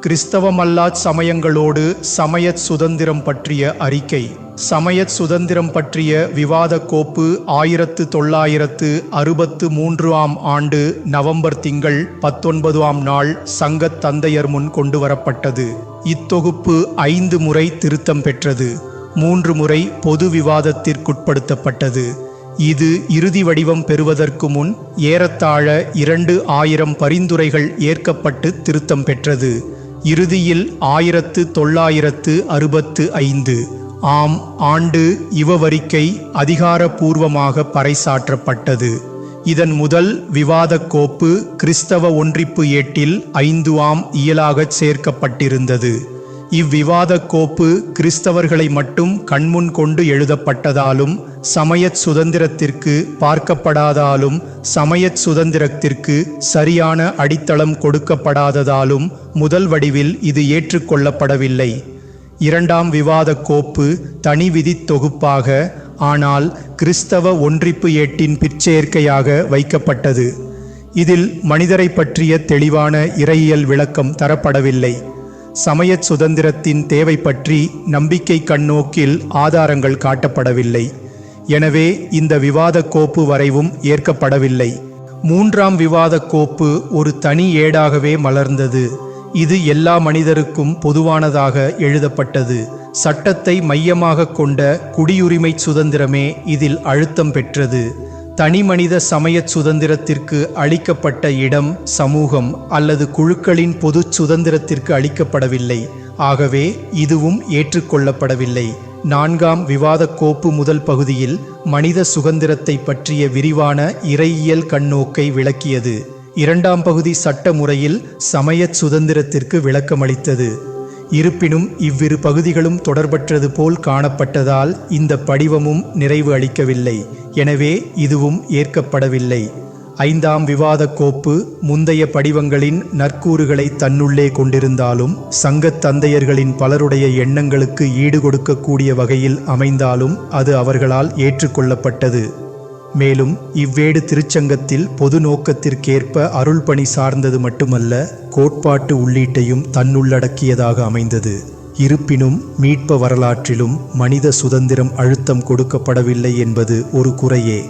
கிறிஸ்தவமல்லாச் சமயங்களோடு சமயச் சுதந்திரம் பற்றிய அறிக்கை. சமயச் சுதந்திரம் பற்றிய விவாதக் கோப்பு 1963 ஆண்டு நவம்பர் திங்கள் 19ஆம் நாள் சங்கத் தந்தையர் முன் கொண்டு வரப்பட்டது. இத்தொகுப்பு 5 முறை திருத்தம் பெற்றது. 3 முறை பொது விவாதத்திற்குட்படுத்தப்பட்டது. இது இறுதி வடிவம் பெறுவதற்கு முன் ஏறத்தாழ 2000 பரிந்துரைகள் ஏற்கப்பட்டு திருத்தம் பெற்றது. இறுதியில் 1965 ஆம் ஆண்டு இவ்வறிக்கை அதிகாரபூர்வமாக பறைசாற்றப்பட்டது. இதன் முதல் விவாதக் கோப்பு கிறிஸ்தவ ஒன்றிப்பு ஏட்டில் 5ஆம் இயலாகச் சேர்க்கப்பட்டிருந்தது. இவ்விவாதக் கோப்பு கிறிஸ்தவர்களை மட்டும் கண்முன் கொண்டு எழுதப்பட்டதாலும் சமயச் சுதந்திரத்திற்கு பார்க்கப்படாதாலும் சமயச் சுதந்திரத்திற்கு சரியான அடித்தளம் கொடுக்கப்படாததாலும் முதல் வடிவில் இது ஏற்றுக்கொள்ளப்படவில்லை. 2ஆம் விவாதக் கோப்பு தனி விதித் தொகுப்பாக, ஆனால் கிறிஸ்தவ ஒன்றிப்பு ஏட்டின் பிற்சேர்க்கையாக வைக்கப்பட்டது. இதில் மனிதரை பற்றிய தெளிவான இறையியல் விளக்கம் தரப்படவில்லை. சமயச் சுதந்திரத்தின் தேவை பற்றி நம்பிக்கை கண்ணோக்கில் ஆதாரங்கள் காட்டப்படவில்லை. எனவே இந்த விவாதக் கோப்பு வரைவும் ஏற்கப்படவில்லை. 3ஆம் விவாதக் கோப்பு ஒரு தனி ஏடாகவே மலர்ந்தது. இது எல்லா மனிதருக்கும் பொதுவானதாக எழுதப்பட்டது. சட்டத்தை மையமாக கொண்ட குடியுரிமை சுதந்திரமே இதில் அழுத்தம் பெற்றது. தனிமனித சமயச் சுதந்திரத்திற்கு அளிக்கப்பட்ட இடம் சமூகம் அல்லது குழுக்களின் பொது சுதந்திரத்திற்கு அளிக்கப்படவில்லை. ஆகவே இதுவும் ஏற்றுக்கொள்ளப்படவில்லை. 4ஆம் விவாதக் கோப்பு முதல் பகுதியில் மனித சுதந்திரத்தை பற்றிய விரிவான இறையியல் கண்ணோக்கை விளக்கியது. 2ஆம் பகுதி சட்ட முறையில் சமயச் சுதந்திரத்திற்கு விளக்கமளித்தது. இருப்பினும் இவ்விரு பகுதிகளும் தொடர்பற்றது போல் காணப்பட்டதால் இந்த படிவமும் நிறைவு அளிக்கவில்லை. எனவே இதுவும் ஏற்கப்படவில்லை. 5ஆம் விவாதக் கோப்பு முந்தைய படிவங்களின் நற்கூறுகளை தன்னுள்ளே கொண்டிருந்தாலும் சங்கத் தந்தையர்களின் பலருடைய எண்ணங்களுக்கு ஈடுகொடுக்கக்கூடிய வகையில் அமைந்தாலும் அது அவர்களால் ஏற்றுக்கொள்ளப்பட்டது. மேலும் இவ்வேடு திருச்சங்கத்தில் பொது நோக்கத்திற்கேற்ப அருள்பணி சார்ந்தது மட்டுமல்ல, கோட்பாட்டு உள்ளீட்டையும் தன்னுள்ளடக்கியதாக அமைந்தது. இருப்பினும் மீட்ப வரலாற்றிலும் மனித சுதந்திரம் அழுத்தம் கொடுக்கப்படவில்லை என்பது ஒரு குறையே.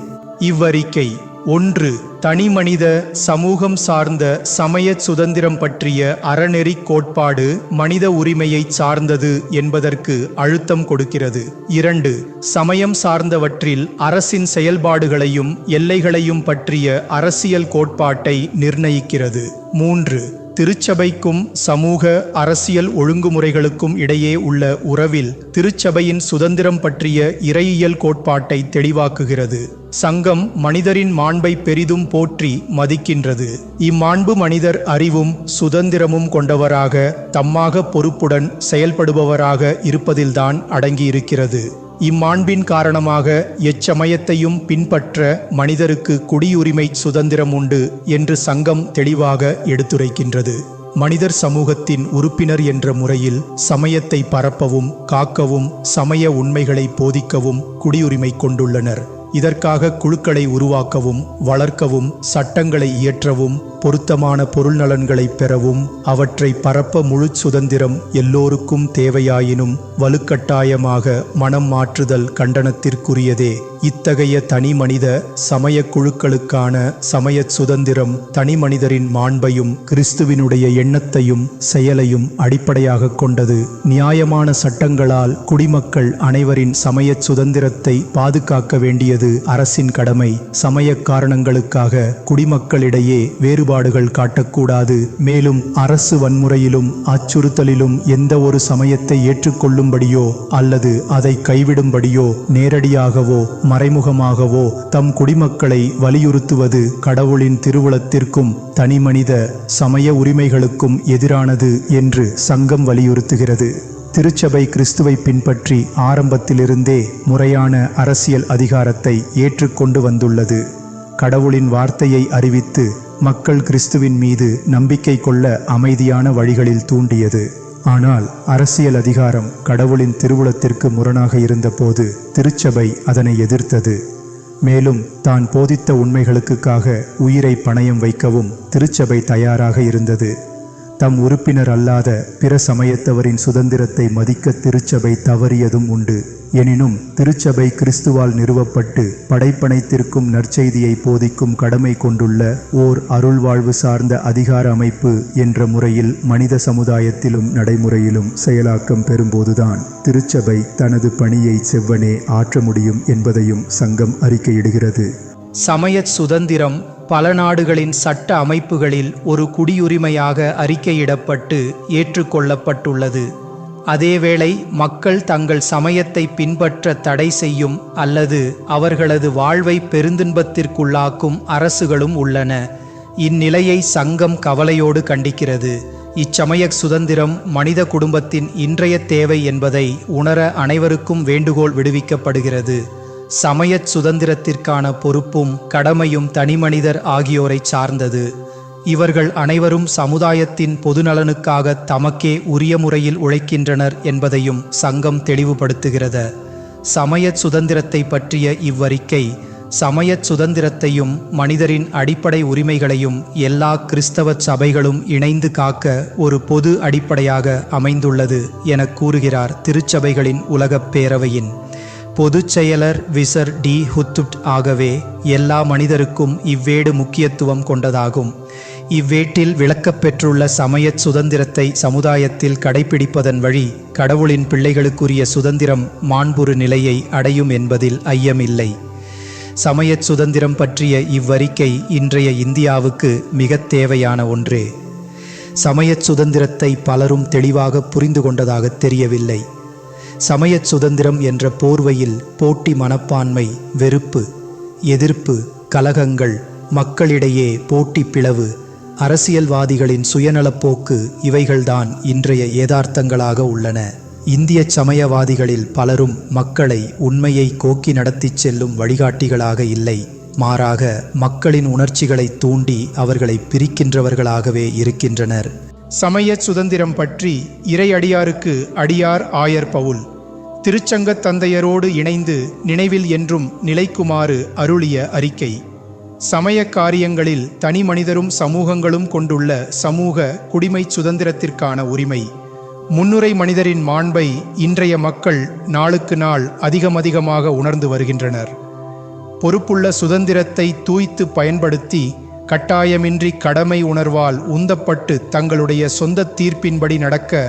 இவ்வறிக்கை 1. தனிமனித சமூகம் சார்ந்த சமயச் சுதந்திரம் பற்றிய அறநெறி கோட்பாடு மனித உரிமையை சார்ந்தது என்பதற்கு அழுத்தம் கொடுக்கிறது. 2. சமயம் சார்ந்தவற்றில் அரசின் செயல்பாடுகளையும் எல்லைகளையும் பற்றிய அரசியல் கோட்பாட்டை நிர்ணயிக்கிறது. 3. திருச்சபைக்கும் சமூக அரசியல் ஒழுங்குமுறைகளுக்கும் இடையே உள்ள உறவில் திருச்சபையின் சுதந்திரம் பற்றிய இறையியல் கோட்பாட்டை தெளிவாக்குகிறது. சங்கம் மனிதரின் மாண்பை பெரிதும் போற்றி மதிக்கின்றது. இம்மாண்பு மனிதர் அறிவும் சுதந்திரமும் கொண்டவராக தம்மாக பொறுப்புடன் செயல்படுபவராக இருப்பதில்தான் அடங்கியிருக்கிறது. இம்மாண்பின் காரணமாக எச்சமயத்தையும் பின்பற்ற மனிதருக்கு குடியுரிமை சுதந்திரம் உண்டு என்று சங்கம் தெளிவாக எடுத்துரைக்கின்றது. மனிதர் சமூகத்தின் உறுப்பினர் என்ற முறையில் சமயத்தை பரப்பவும் காக்கவும் சமய உண்மைகளை போதிக்கவும் குடியுரிமை கொண்டுள்ளனர். இதற்காக குழுக்களை உருவாக்கவும் வளர்க்கவும் சட்டங்களை இயற்றவும் பொருத்தமான பொருள் நலன்களை பெறவும் அவற்றை பரப்ப முழு சுதந்திரம் எல்லோருக்கும் தேவையாயினும் வலுக்கட்டாயமாக மனம் மாற்றுதல் கண்டனத்திற்குரியதே. இத்தகைய தனி மனித சமய குழுக்களுக்கான சமயச் சுதந்திரம் தனி மனிதரின் மாண்பையும் கிறிஸ்துவினுடைய எண்ணத்தையும் செயலையும் அடிப்படையாக கொண்டது. நியாயமான சட்டங்களால் குடிமக்கள் அனைவரின் சமயச் சுதந்திரத்தை பாதுகாக்க வேண்டியது அரசின் கடமை. சமய காரணங்களுக்காக குடிமக்களிடையே வேறுபாடுகள் காட்டக்கூடாது. மேலும் அரசு வன்முறையிலும் அச்சுறுத்தலிலும் எந்த ஒரு சமயத்தை ஏற்றுக்கொள்ளும்படியோ அல்லது அதை கைவிடும்படியோ நேரடியாகவோ மறைமுகமாகவோ தம் குடிமக்களை வலியுறுத்துவது கடவுளின் திருவுளத்திற்கும் தனிமனித சமய உரிமைகளுக்கும் எதிரானது என்று சங்கம் வலியுறுத்துகிறது. திருச்சபை கிறிஸ்துவை பின்பற்றி ஆரம்பத்திலிருந்தே முறையான அரசியல் அதிகாரத்தை ஏற்றுக்கொண்டு வந்துள்ளது. கடவுளின் வார்த்தையை அறிவித்து மக்கள் கிறிஸ்துவின் மீது நம்பிக்கை கொள்ள அமைதியான வழிகளில் தூண்டியது. ஆனால் அரசியல் அதிகாரம் கடவுளின் திருவுளத்திற்கு முரணாக இருந்தபோது திருச்சபை அதனை எதிர்த்தது. மேலும் தான் போதித்த உண்மைகளுக்காக உயிரை பணயம் வைக்கவும் திருச்சபை தயாராக இருந்தது. தம் உறுப்பினர் அல்லாத பிற சமயத்தவரின் சுதந்திரத்தை மதிக்க திருச்சபை தவறியதும் உண்டு. எனினும் திருச்சபை கிறிஸ்துவால் நிறுவப்பட்டு படைப்பனைத்திற்கும் நற்செய்தியை போதிக்கும் கடமை கொண்டுள்ள ஓர் அருள்வாழ்வு சார்ந்த அதிகார அமைப்பு என்ற முறையில் மனித சமுதாயத்திலும் நடைமுறையிலும் செயலாக்கம் பெறும்போதுதான் திருச்சபை தனது பணியை செவ்வனே ஆற்ற முடியும் என்பதையும் சங்கம் அறிக்கையிடுகிறது. சமய சுதந்திரம் பல நாடுகளின் சட்ட அமைப்புகளில் ஒரு குடியுரிமையாக அறிக்கையிடப்பட்டு ஏற்றுக்கொள்ளப்பட்டுள்ளது. அதேவேளை மக்கள் தங்கள் சமயத்தை பின்பற்ற தடை செய்யும் அல்லது அவர்களது வாழ்வை பெருந்துன்பத்திற்குள்ளாக்கும் அரசுகளும் உள்ளன. இந்நிலையை சங்கம் கவலையோடு கண்டிக்கிறது. இச்சமய சுதந்திரம் மனித குடும்பத்தின் இன்றைய தேவை என்பதை உணர அனைவருக்கும் வேண்டுகோள் விடுவிக்கப்படுகிறது. சமயச் சுதந்திரத்திற்கான பொறுப்பும் கடமையும் தனிமனிதர் ஆகியோரை சார்ந்தது. இவர்கள் அனைவரும் சமுதாயத்தின் பொதுநலனுக்காக தமக்கே உரிய முறையில் உழைக்கின்றனர் என்பதையும் சங்கம் தெளிவுபடுத்துகிறது. சமயச் சுதந்திரத்தை பற்றிய இவ்வறிக்கை சமயச் சுதந்திரத்தையும் மனிதரின் அடிப்படை உரிமைகளையும் எல்லா கிறிஸ்தவ சபைகளும் இணைந்து காக்க ஒரு பொது அடிப்படையாக அமைந்துள்ளது என கூறுகிறார் திருச்சபைகளின் உலகப் பேரவையின் பொதுச் செயலர் விசர் டி ஹுத்துட். ஆகவே எல்லா மனிதருக்கும் இவ்வேடு முக்கியத்துவம் கொண்டதாகும். இவ்வேட்டில் விளக்கப்பெற்றுள்ள சமயச் சுதந்திரத்தை சமுதாயத்தில் கடைபிடிப்பதன் வழி கடவுளின் பிள்ளைகளுக்குரிய சுதந்திரம் மாண்புறு நிலையை அடையும் என்பதில் ஐயமில்லை. சமயச் சுதந்திரம் பற்றிய இவ்வறிக்கை இன்றைய இந்தியாவுக்கு மிக தேவையான ஒன்றே. சமயச் சுதந்திரத்தை பலரும் தெளிவாக புரிந்து கொண்டதாக தெரியவில்லை. சமயச் சுதந்திரம் என்ற போர்வையில் போட்டி மனப்பான்மை, வெறுப்பு, எதிர்ப்பு, கலகங்கள், மக்களிடையே போட்டி பிளவு, அரசியல்வாதிகளின் சுயநலப்போக்கு இவைகள்தான் இன்றைய யதார்த்தங்களாக உள்ளன. இந்திய சமயவாதிகளில் பலரும் மக்களை உண்மையை கோக்கி நடத்திச் செல்லும் வழிகாட்டிகளாக இல்லை, மாறாக மக்களின் உணர்ச்சிகளை தூண்டி அவர்களை பிரிக்கின்றவர்களாகவே இருக்கின்றனர். சமய சுதந்திரம் பற்றி இறை அடியாருக்கு அடியார் ஆயர் பவுல் திருச்சங்கத் தந்தையரோடு இணைந்து நினைவில் என்றும் நிலைக்குமாறு அருளிய அறிக்கை. சமய காரியங்களில் தனி மனிதரும் சமூகங்களும் கொண்டுள்ள சமூக குடிமை சுதந்திரத்திற்கான உரிமை. முன்னுரை மனிதரின் மாண்பை இன்றைய மக்கள் நாளுக்கு நாள் அதிகமாக உணர்ந்து வருகின்றனர். பொறுப்புள்ள சுதந்திரத்தை தூய்த்து பயன்படுத்தி கட்டாயமின்றி கடமை உணர்வால் உந்தப்பட்டு தங்களுடைய சொந்த தீர்ப்பின்படி நடக்க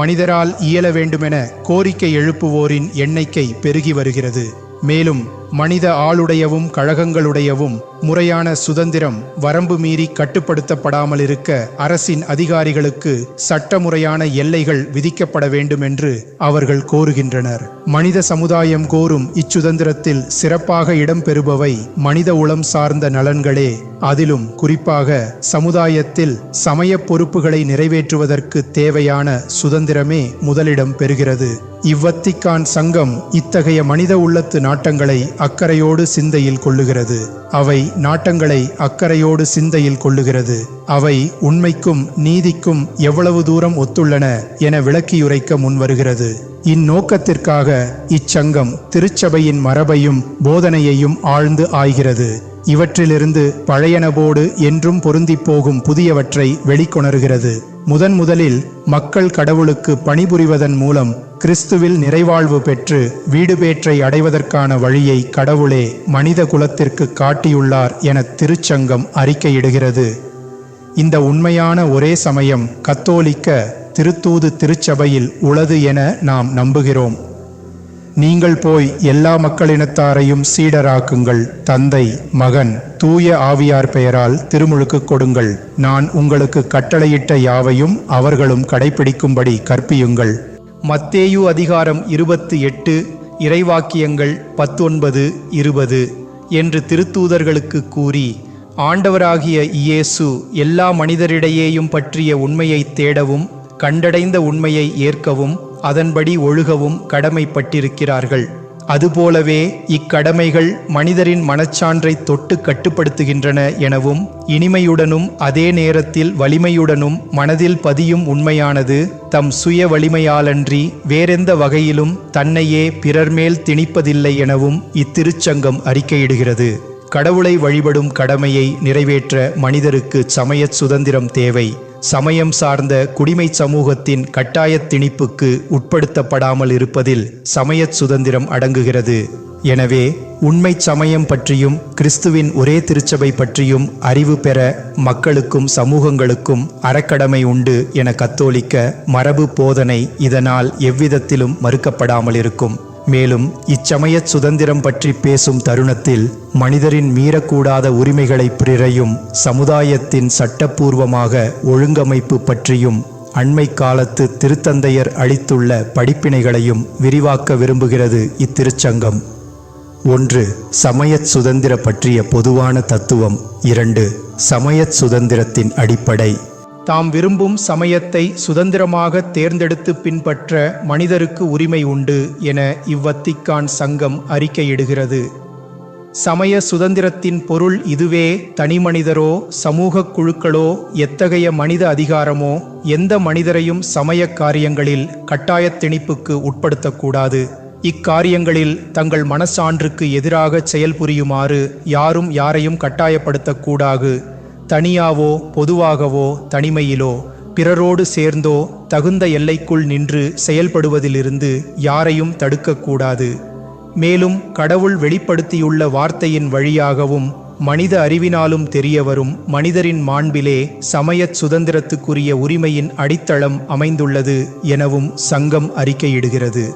மனிதரால் இயல வேண்டுமென கோரிக்கை எழுப்புவோரின் எண்ணிக்கை பெருகி வருகிறது. மேலும் மனித ஆளுடையவும் கழகங்களுடையவும் முறையான சுதந்திரம் வரம்பு மீறி கட்டுப்படுத்தப்படாமல் இருக்க அரசின் அதிகாரிகளுக்கு சட்டமுறையான எல்லைகள் விதிக்கப்பட வேண்டும் என்று அவர்கள் கோருகின்றனர். மனித சமுதாயம் கோரும் இச்சுதந்திரத்தில் சிறப்பாக இடம்பெறுபவை மனித உளம் சார்ந்த நலன்களே. அதிலும் குறிப்பாக சமுதாயத்தில் சமய பொறுப்புகளை நிறைவேற்றுவதற்கு தேவையான சுதந்திரமே முதலிடம் பெறுகிறது. இவ்வத்திக்கான் சங்கம் இத்தகைய மனித உள்ளத்து நாட்டங்களை அக்கறையோடு சிந்தையில் கொள்ளுகிறது. அவை நாட்டங்களை அக்கறையோடு சிந்தையில் கொள்ளுகிறது. அவை உண்மைக்கும் நீதிக்கும் எவ்வளவு தூரம் ஒத்துள்ளன என விளக்கியுரைக்க முன்வருகிறது. இந்நோக்கத்திற்காக இச்சங்கம் திருச்சபையின் மரபையும் போதனையையும் ஆழ்ந்து ஆய்கிறது. இவற்றிலிருந்து பழையனவோடு என்றும் பொருந்தி போகும் புதியவற்றை வெளிக்கொணர்கிறது. முதலில் மக்கள் கடவுளுக்கு பணிபுரிவதன் மூலம் கிறிஸ்துவில் நிறைவாழ்வு பெற்று வீடு பேற்றை அடைவதற்கான வழியை கடவுளே மனித குலத்திற்கு காட்டியுள்ளார் என திருச்சங்கம் அறிக்கையிடுகிறது. இந்த உண்மையான ஒரே சமயம் கத்தோலிக்க திருத்தூது திருச்சபையில் உள்ளது என நாம் நம்புகிறோம். நீங்கள் போய் எல்லா மக்களினத்தாரையும் சீடராக்குங்கள், தந்தை, மகன், தூய ஆவியார் பெயரால் திருமுழுக்கு கொடுங்கள். நான் உங்களுக்கு கட்டளையிட்ட யாவையும் அவர்களும் கடைபிடிக்கும்படி கற்பியுங்கள். மத்தேயு அதிகாரம் 28 இறைவாக்கியங்கள் 19-20 என்று திருத்தூதர்களுக்கு கூறி ஆண்டவராகிய இயேசு எல்லா மனிதரிடையேயும் பற்றிய உண்மையை தேடவும் கண்டடைந்த உண்மையை ஏற்கவும் அதன்படி ஒழுகவும் கடமைப்பட்டிருக்கிறார்கள். அதுபோலவே இக்கடமைகள் மனிதரின் மனச்சான்றை தொட்டு கட்டுப்படுத்துகின்றன எனவும் இனிமையுடனும் அதே நேரத்தில் வலிமையுடனும் மனதில் பதியும் உண்மையானது தம் சுய வலிமையாலன்றி வேறெந்த வகையிலும் தன்னையே பிறர் மேல் திணிப்பதில்லை எனவும் இத்திருச்சங்கம் அறிக்கையிடுகிறது. கடவுளை வழிபடும் கடமையை நிறைவேற்ற மனிதருக்கு சமய சுதந்திரம் தேவை. சமயம் சார்ந்த குடிமை சமூகத்தின் கட்டாயத் திணிப்புக்கு உட்படுத்தப்படாமல் இருப்பதில் சமயச் சுதந்திரம் அடங்குகிறது. எனவே உண்மை சமயம் பற்றியும் கிறிஸ்துவின் ஒரே திருச்சபை பற்றியும் அறிவு பெற மக்களுக்கும் சமூகங்களுக்கும் அறக்கடமை உண்டு என கத்தோலிக்க மரபு போதனை இதனால் எவ்விதத்திலும் மறுக்கப்படாமல் இருக்கும். மேலும் இச்சமயச் சுதந்திரம் பற்றி பேசும் தருணத்தில் மனிதரின் மீறக்கூடாத உரிமைகளை பிறையும் சமுதாயத்தின் சட்டப்பூர்வமாக ஒழுங்கமைப்பு பற்றியும் அண்மை காலத்து திருத்தந்தையர் அளித்துள்ள படிப்பினைகளையும் விரிவாக்க விரும்புகிறது இத்திருச்சங்கம். 1. சமயச் சுதந்திர பற்றிய பொதுவான தத்துவம். 2. சமயச் சுதந்திரத்தின் அடிப்படை. தாம் விரும்பும் சமயத்தை சுதந்திரமாக தேர்ந்தெடுத்து பின்பற்ற மனிதருக்கு உரிமை உண்டு என இவ்வத்திக்கான் சங்கம் அறிக்கையிடுகிறது. சமய சுதந்திரத்தின் பொருள் இதுவே. தனிமனிதரோ சமூக குழுக்களோ எத்தகைய மனித அதிகாரமோ எந்த மனிதரையும் சமய காரியங்களில் கட்டாயத் திணிப்புக்கு உட்படுத்தக்கூடாது. இக்காரியங்களில் தங்கள் மனச்சான்றுக்கு எதிராக செயல்புரியுமாறு யாரும் யாரையும் கட்டாயப்படுத்தக்கூடாது. தனியாவோ பொதுவாகவோ தனிமையிலோ பிறரோடு சேர்ந்தோ தகுந்த எல்லைக்குள் நின்று செயல்படுவதிலிருந்து யாரையும் தடுக்கக்கூடாது. மேலும் கடவுள் வெளிப்படுத்தியுள்ள வார்த்தையின் வழியாகவும் மனித அறிவினாலும் தெரியவரும் மனிதரின் மாண்பிலே சமயச் சுதந்திரத்துக்குரிய உரிமையின் அடித்தளம் அமைந்துள்ளது எனவும் சங்கம் அறிக்கையிடுகிறது.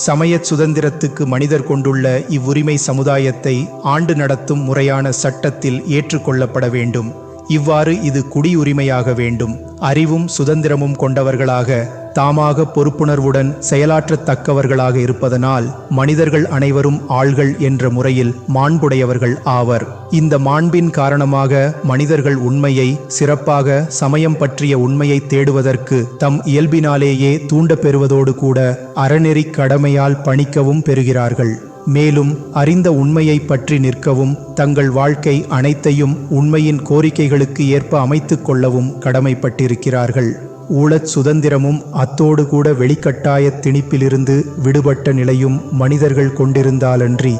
சமயச் சுதந்திரத்துக்கு மனிதர் கொண்டுள்ள இவ்வுரிமை சமுதாயத்தை ஆண்டு நடத்தும் முறையான சட்டத்தில் ஏற்றுக்கொள்ளப்பட வேண்டும். இவ்வாறு இது குடியுரிமையாக வேண்டும். அறிவும் சுதந்திரமும் கொண்டவர்களாக தாமாக பொறுப்புணர்வுடன் செயலாற்றத்தக்கவர்களாக இருப்பதனால் மனிதர்கள் அனைவரும் ஆள்கள் என்ற முறையில் மாண்புடையவர்கள் ஆவர். இந்த மாண்பின் காரணமாக மனிதர்கள் உண்மையை, சிறப்பாக சமயம் பற்றிய உண்மையை தேடுவதற்கு தம் இயல்பினாலேயே தூண்டப் பெறுவதோடு கூட அறநெறி கடமையால் பணிக்கவும் பெறுகிறார்கள். மேலும் அறிந்த உண்மையை பற்றி நிற்கவும் தங்கள் வாழ்க்கை அனைத்தையும் உண்மையின் கோரிக்கைகளுக்கு ஏற்ப அமைத்து கொள்ளவும் கடமைப்பட்டிருக்கிறார்கள். ஊழச் சுதந்திரமும் அத்தோடு கூட வெளிக்கட்டாய திணிப்பிலிருந்து விடுபட்ட நிலையும் மனிதர்கள் கொண்டிருந்தாலன்றி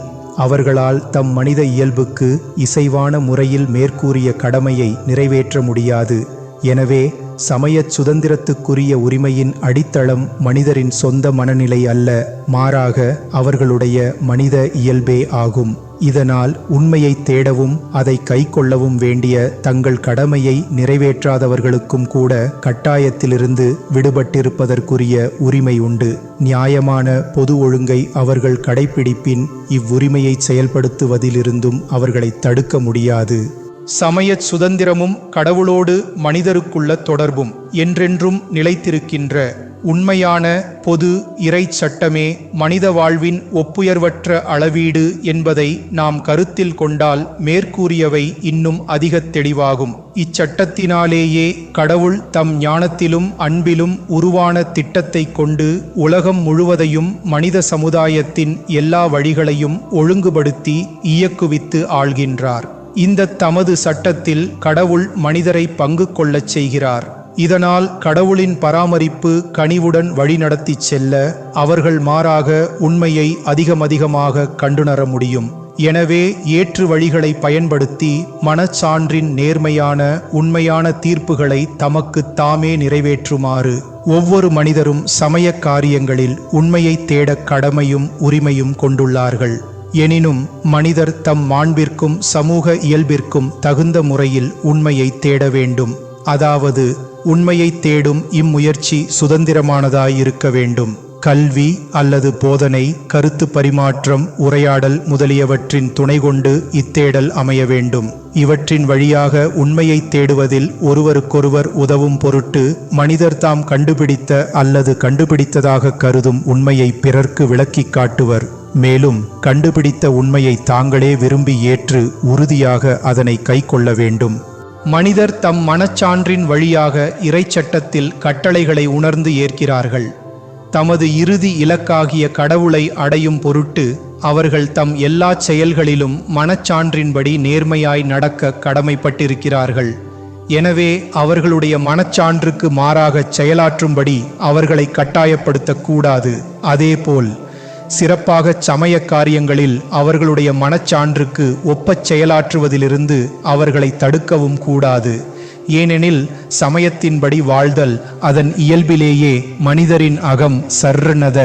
அவர்களால் தம் மனித இயல்புக்கு இசைவான முறையில் மேற்கூறிய கடமையை நிறைவேற்ற முடியாது. எனவே சமயச் சுதந்திரத்துக்குரிய உரிமையின் அடித்தளம் மனிதரின் சொந்த மனநிலை அல்ல, மாறாக அவர்களுடைய மனித இயல்பே ஆகும். இதனால் உண்மையை தேடவும் அதை கைக்கொள்ளவும் வேண்டிய தங்கள் கடமையை நிறைவேற்றாதவர்களுக்கும் கூட கட்டாயத்திலிருந்து விடுபட்டிருப்பதற்குரிய உரிமை உண்டு. நியாயமான பொது ஒழுங்கை அவர்கள் கடைப்பிடிப்பின் இவ்வுரிமையை செயல்படுத்துவதிலிருந்தும் அவர்களை தடுக்க முடியாது. சமயச் சுதந்திரமும் கடவுளோடு மனிதருக்குள்ள தொடர்பும் என்றென்றும் நிலைத்திருக்கின்ற உண்மையான பொது இறை சட்டமே மனித வாழ்வின் ஒப்புயர்வற்ற அளவீடு என்பதை நாம் கருத்தில் கொண்டால் மேற்கூறியவை இன்னும் அதிக தெளிவாகும். இச்சட்டத்தினாலேயே கடவுள் தம் ஞானத்திலும் அன்பிலும் உருவான திட்டத்தை கொண்டு உலகம் முழுவதையும் மனித சமுதாயத்தின் எல்லா வழிகளையும் ஒழுங்குபடுத்தி இயக்குவித்து ஆள்கின்றார். இந்த தமது சட்டத்தில் கடவுள் மனிதரை பங்கு கொள்ளச் செய்கிறார். இதனால் கடவுளின் பராமரிப்பு கனிவுடன் வழிநடத்தி செல்ல அவர்கள் மாறாக உண்மையை அதிகமாக கண்டுணர முடியும். எனவே ஏற்று வழிகளை பயன்படுத்தி மனச்சான்றின் நேர்மையான உண்மையான தீர்ப்புகளை தமக்கு தாமே நிறைவேற்றுமாறு ஒவ்வொரு மனிதரும் சமய காரியங்களில் உண்மையை தேட கடமையும் உரிமையும் கொண்டுள்ளார்கள். எனினும் மனிதர் தம் மாண்பிற்கும் சமூக இயல்பிற்கும் தகுந்த முறையில் உண்மையை தேட வேண்டும். அதாவது உண்மையை தேடும் இம்முயற்சி சுதந்திரமானதாய் இருக்க வேண்டும். கல்வி அல்லது போதனை, கருத்து பரிமாற்றம், உரையாடல் முதலியவற்றின் துணை கொண்டு இத்தேடல் அமைய வேண்டும். இவற்றின் வழியாக உண்மையை தேடுவதில் ஒருவருக்கொருவர் உதவும் பொருட்டு மனிதர் தாம் கண்டுபிடித்த அல்லது கண்டுபிடித்ததாக கருதும் உண்மையை பிறர்க்கு விளக்கிக் காட்டுவர். மேலும் கண்டுபிடித்த உண்மையை தாங்களே விரும்பி ஏற்று உறுதியாக அதனை கைக்கொள்ள வேண்டும். மனிதர் தம் மனச்சான்றின் வழியாக இறைச்சட்டத்தில் கட்டளைகளை உணர்ந்து ஏற்கிறார்கள். தமது இறுதி இலக்காகிய கடவுளை அடையும் பொருட்டு அவர்கள் தம் எல்லா செயல்களிலும் மனச்சான்றின்படி நேர்மையாய் நடக்க கடமைப்பட்டிருக்கிறார்கள். எனவே அவர்களுடைய மனச்சான்றுக்கு மாறாகச் செயலாற்றும்படி அவர்களை கட்டாயப்படுத்தக்கூடாது. அதேபோல் சிறப்பாக சமய காரியங்களில் அவர்களுடைய மனச்சான்றுக்கு ஒப்பச் செயலாற்றுவதிலிருந்து அவர்களை தடுக்கவும் கூடாது. ஏனெனில் சமயத்தின்படி வாழ்தல் அதன் இயல்பிலேயே மனிதரின் அகம் சர்ரணத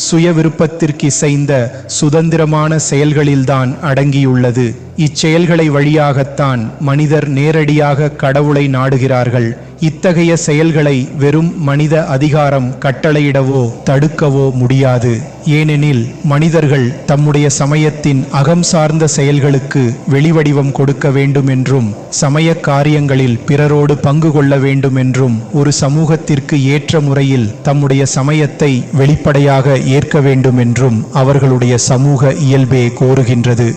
சுய விருப்பத்திற்கிசைந்த சுதந்திரமான செயல்களில்தான் அடங்கியுள்ளது. இச்செயல்களை வழியாகத்தான் மனிதர் நேரடியாக கடவுளை நாடுகிறார்கள். இத்தகைய செயல்களை வெறும் மனித அதிகாரம் கட்டளையிடவோ தடுக்கவோ முடியாது. ஏனெனில் மனிதர்கள் தம்முடைய சமயத்தின் அகம் சார்ந்த செயல்களுக்கு வெளிவடிவம் கொடுக்க வேண்டும் என்றும் சமய காரியங்களில் பிறரோடு பங்கு கொள்ள வேண்டும் என்றும் ஒரு சமூகத்திற்கு ஏற்ற முறையில் தம்முடைய சமயத்தை வெளிப்படையாக ஏற்க வேண்டும் என்றும் அவர்களுடைய சமூக இயல்பே கோருகின்றது.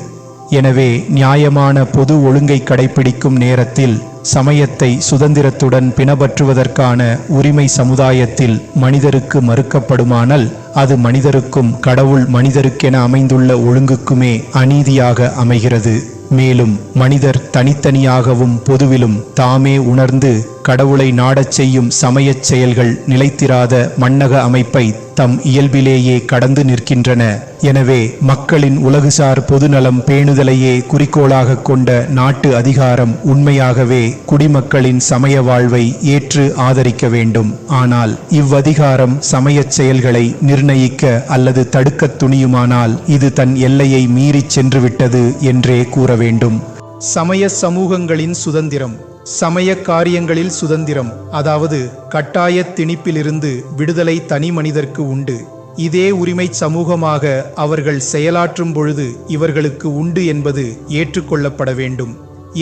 எனவே நியாயமான பொது ஒழுங்கை கடைபிடிக்கும் நேரத்தில் சமயத்தை சுதந்திரத்துடன் பின்பற்றுவதற்கான உரிமை சமுதாயத்தில் மனிதருக்கு மறுக்கப்படுமானால் அது மனிதருக்கும் கடவுள் மனிதருக்கென அமைந்துள்ள ஒழுங்குக்குமே அநீதியாக அமைகிறது. மேலும் மனிதர் தனித்தனியாகவும் பொதுவிலும் தாமே உணர்ந்து கடவுளை நாடச் செய்யும் சமயச் செயல்கள் நிலைத்திராத மண்ணக அமைப்பை தம் இயல்பிலேயே கடந்து நிற்கின்றன. எனவே மக்களின் உலகுசார் பொதுநலம் பேணுதலையே குறிக்கோளாக கொண்ட நாட்டு அதிகாரம் உண்மையாகவே குடிமக்களின் சமய வாழ்வை ஏற்று ஆதரிக்க வேண்டும். ஆனால் இவ்வதிகாரம் சமயச் செயல்களை நிர்ணயிக்க அல்லது தடுக்க துணியுமானால் இது தன் எல்லையை மீறிச் சென்றுவிட்டது என்றே கூற வேண்டும். சமய சமூகங்களின் சுதந்திரம். சமய காரியங்களில் சுதந்திரம், அதாவது கட்டாய திணிப்பிலிருந்து விடுதலை தனி மனிதர்க்கு உண்டு. இதே உரிமை சமூகமாக அவர்கள் செயலாற்றும் பொழுது இவர்களுக்கு உண்டு என்பது ஏற்றுக்கொள்ளப்பட வேண்டும்.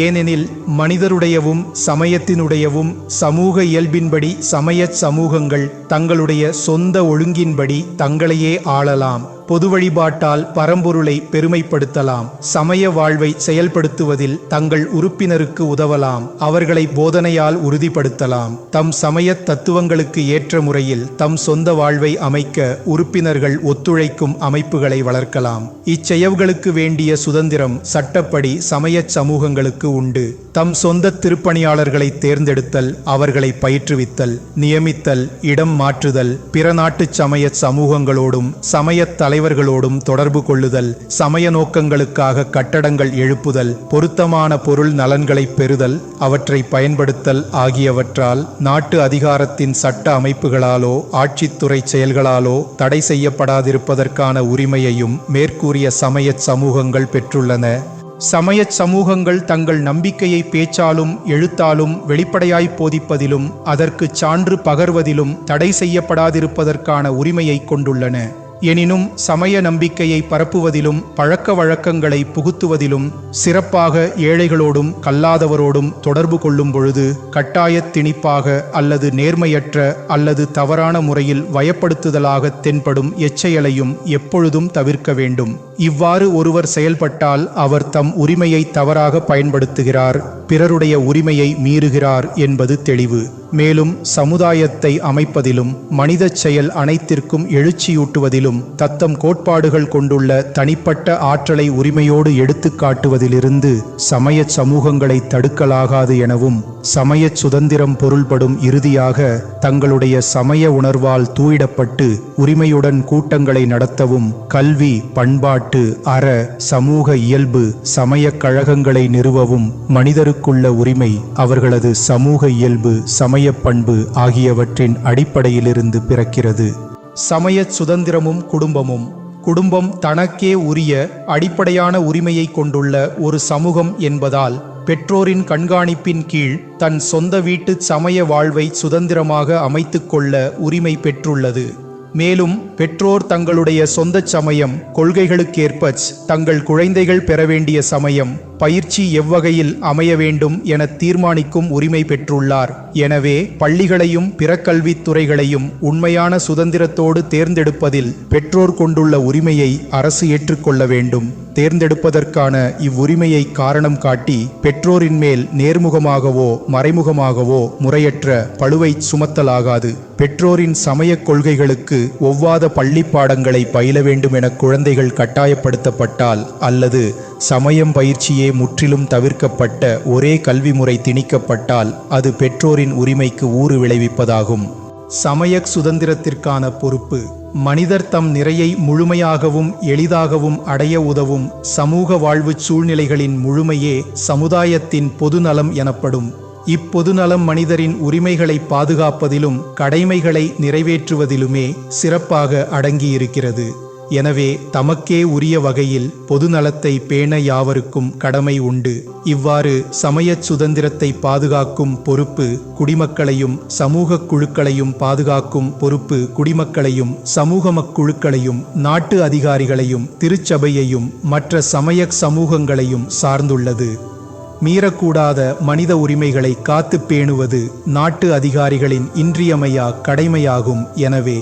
ஏனெனில் மனிதருடையவும் சமயத்தினுடையவும் சமூக இயல்பின்படி சமய சமூகங்கள் தங்களுடைய சொந்த ஒழுங்கின்படி தங்களையே ஆளலாம். பொது வழிபாட்டால் பரம்பொருளை பெருமைப்படுத்தலாம். சமய வாழ்வை செயல்படுத்துவதில் தங்கள் உறுப்பினருக்கு உதவலாம். அவர்களை போதனையால் உறுதிப்படுத்தலாம். தம் சமய தத்துவங்களுக்கு ஏற்ற முறையில் தம் சொந்த வாழ்வை அமைக்க உறுப்பினர்கள் ஒத்துழைக்கும் அமைப்புகளை வளர்க்கலாம். இச்செயல்களுக்கு வேண்டிய சுதந்திரம் சட்டப்படி சமய சமூகங்களுக்கு உண்டு. தம் சொந்த திருப்பணியாளர்களை தேர்ந்தெடுத்தல், அவர்களை பயிற்றுவித்தல், நியமித்தல், இடம் மாற்றுதல், பிற நாட்டு சமய சமூகங்களோடும் சமய தலைவர்களோடும் தொடர்பு கொள்ளுதல், சமய நோக்கங்களுக்காக கட்டடங்கள் எழுப்புதல், பொருத்தமான பொருள் நலன்களை பெறுதல், அவற்றை பயன்படுத்தல் ஆகியவற்றால் நாட்டு அதிகாரத்தின் சட்ட அமைப்புகளாலோ ஆட்சித்துறை செயல்களாலோ தடை செய்யப்படாதிருப்பதற்கான உரிமையையும் மேற்கூறிய சமய சமூகங்கள் பெற்றுள்ளன. சமய சமூகங்கள் தங்கள் நம்பிக்கையை பேச்சாலும் எழுத்தாலும் வெளிப்படையாய் போதிப்பதிலும் அதற்கு சான்று பகர்வதிலும் தடை செய்யப்படாதிருப்பதற்கான உரிமையை கொண்டுள்ளன. எனினும் சமய நம்பிக்கையை பரப்புவதிலும் பழக்க வழக்கங்களை புகுத்துவதிலும் சிறப்பாக ஏழைகளோடும் கல்லாதவரோடும் தொடர்பு கொள்ளும் பொழுது கட்டாய திணிப்பாக அல்லது நேர்மையற்ற அல்லது தவறான முறையில் வயப்படுத்துதலாக தென்படும் எச்செயலையும் எப்பொழுதும் தவிர்க்க வேண்டும். இவ்வாறு ஒருவர் செயல்பட்டால் அவர் தம் உரிமையை தவறாக பயன்படுத்துகிறார், பிறருடைய உரிமையை மீறுகிறார் என்பது தெளிவு. மேலும் சமுதாயத்தை அமைப்பதிலும் மனித செயல் அனைத்திற்கும் எழுச்சியூட்டுவதிலும் தத்தம் கோட்பாடுகள் கொண்டுள்ள தனிப்பட்ட ஆற்றலை உரிமையோடு எடுத்து காட்டுவதிலிருந்து சமய சமூகங்களை தடுக்கலாகாது எனவும் சமய சுதந்திரம் பொருள்படும் இறுதியாக தங்களுடைய சமய உணர்வால் தூயிடப்பட்டு உரிமையுடன் கூட்டங்களை நடத்தவும் கல்வி, பண்பாட்டு, அற, சமூக இயல்பு, சமய கழகங்களை நிறுவவும் மனிதருக்குள்ள உரிமை அவர்களது சமூக இயல்பு, சமய பண்பு ஆகியவற்றின் அடிப்படையிலிருந்து பிறக்கிறது. சமய சுதந்திரமும் குடும்பமும். குடும்பம் தனக்கே உரிய அடிப்படையான உரிமையை கொண்டுள்ள ஒரு சமூகம் என்பதால் பெற்றோரின் கண்காணிப்பின் கீழ் தன் சொந்த வீட்டு சமய வாழ்வை சுதந்திரமாக அமைத்து கொள்ள உரிமை பெற்றுள்ளது. மேலும் பெற்றோர் தங்களுடைய சொந்த சமயம் கொள்கைகளுக்கேற்ப தங்கள் குழந்தைகள் பெற வேண்டிய சமயம் பயிற்சி எவ்வகையில் அமைய வேண்டும் என தீர்மானிக்கும் உரிமை பெற்றுள்ளார். எனவே பள்ளிகளையும் பிற கல்வித்துறைகளையும் உண்மையான சுதந்திரத்தோடு தேர்ந்தெடுப்பதில் பெற்றோர் கொண்டுள்ள உரிமையை அரசு ஏற்றுக்கொள்ள வேண்டும். தேர்ந்தெடுப்பதற்கான இவ்வுரிமையை காரணம் காட்டி பெற்றோரின் மேல் நேர்முகமாகவோ மறைமுகமாகவோ முறையற்ற பளுவை சுமத்தலாகாது. பெற்றோரின் சமய கொள்கைகளுக்கு ஒவ்வாத பள்ளி பாடங்களை பயில வேண்டும் என குழந்தைகள் கட்டாயப்படுத்தப்பட்டால் அல்லது சமயம் பயிற்சியே முற்றிலும் தவிர்க்கப்பட்ட ஒரே கல்வி முறை திணிக்கப்பட்டால் அது பெற்றோரின் உரிமைக்கு ஊறு விளைவிப்பதாகும். சமய சுதந்திரத்திற்கான பொறுப்பு. மனிதர் தம் நிறையை முழுமையாகவும் எளிதாகவும் அடைய உதவும் சமூக வாழ்வு சூழ்நிலைகளின் முழுமையே சமுதாயத்தின் பொதுநலம் எனப்படும். இப்பொதுநலம் மனிதரின் உரிமைகளை பாதுகாப்பதிலும் கடமைகளை நிறைவேற்றுவதிலுமே சிறப்பாக அடங்கியிருக்கிறது. எனவே தமக்கே உரிய வகையில் பொதுநலத்தை பேண யாவருக்கும் கடமை உண்டு. இவ்வாறு சமயச் சுதந்திரத்தை பாதுகாக்கும் பொறுப்பு குடிமக்களையும், சமூக குழுக்களையும் பாதுகாக்கும் பொறுப்பு குடிமக்களையும், சமூக குழுக்களையும், நாட்டு அதிகாரிகளையும், திருச்சபையையும், மற்ற சமய சமூகங்களையும் சார்ந்துள்ளது. மீறக்கூடாத மனித உரிமைகளை காத்து பேணுவது நாட்டு அதிகாரிகளின் இன்றியமையா கடமையாகும். எனவே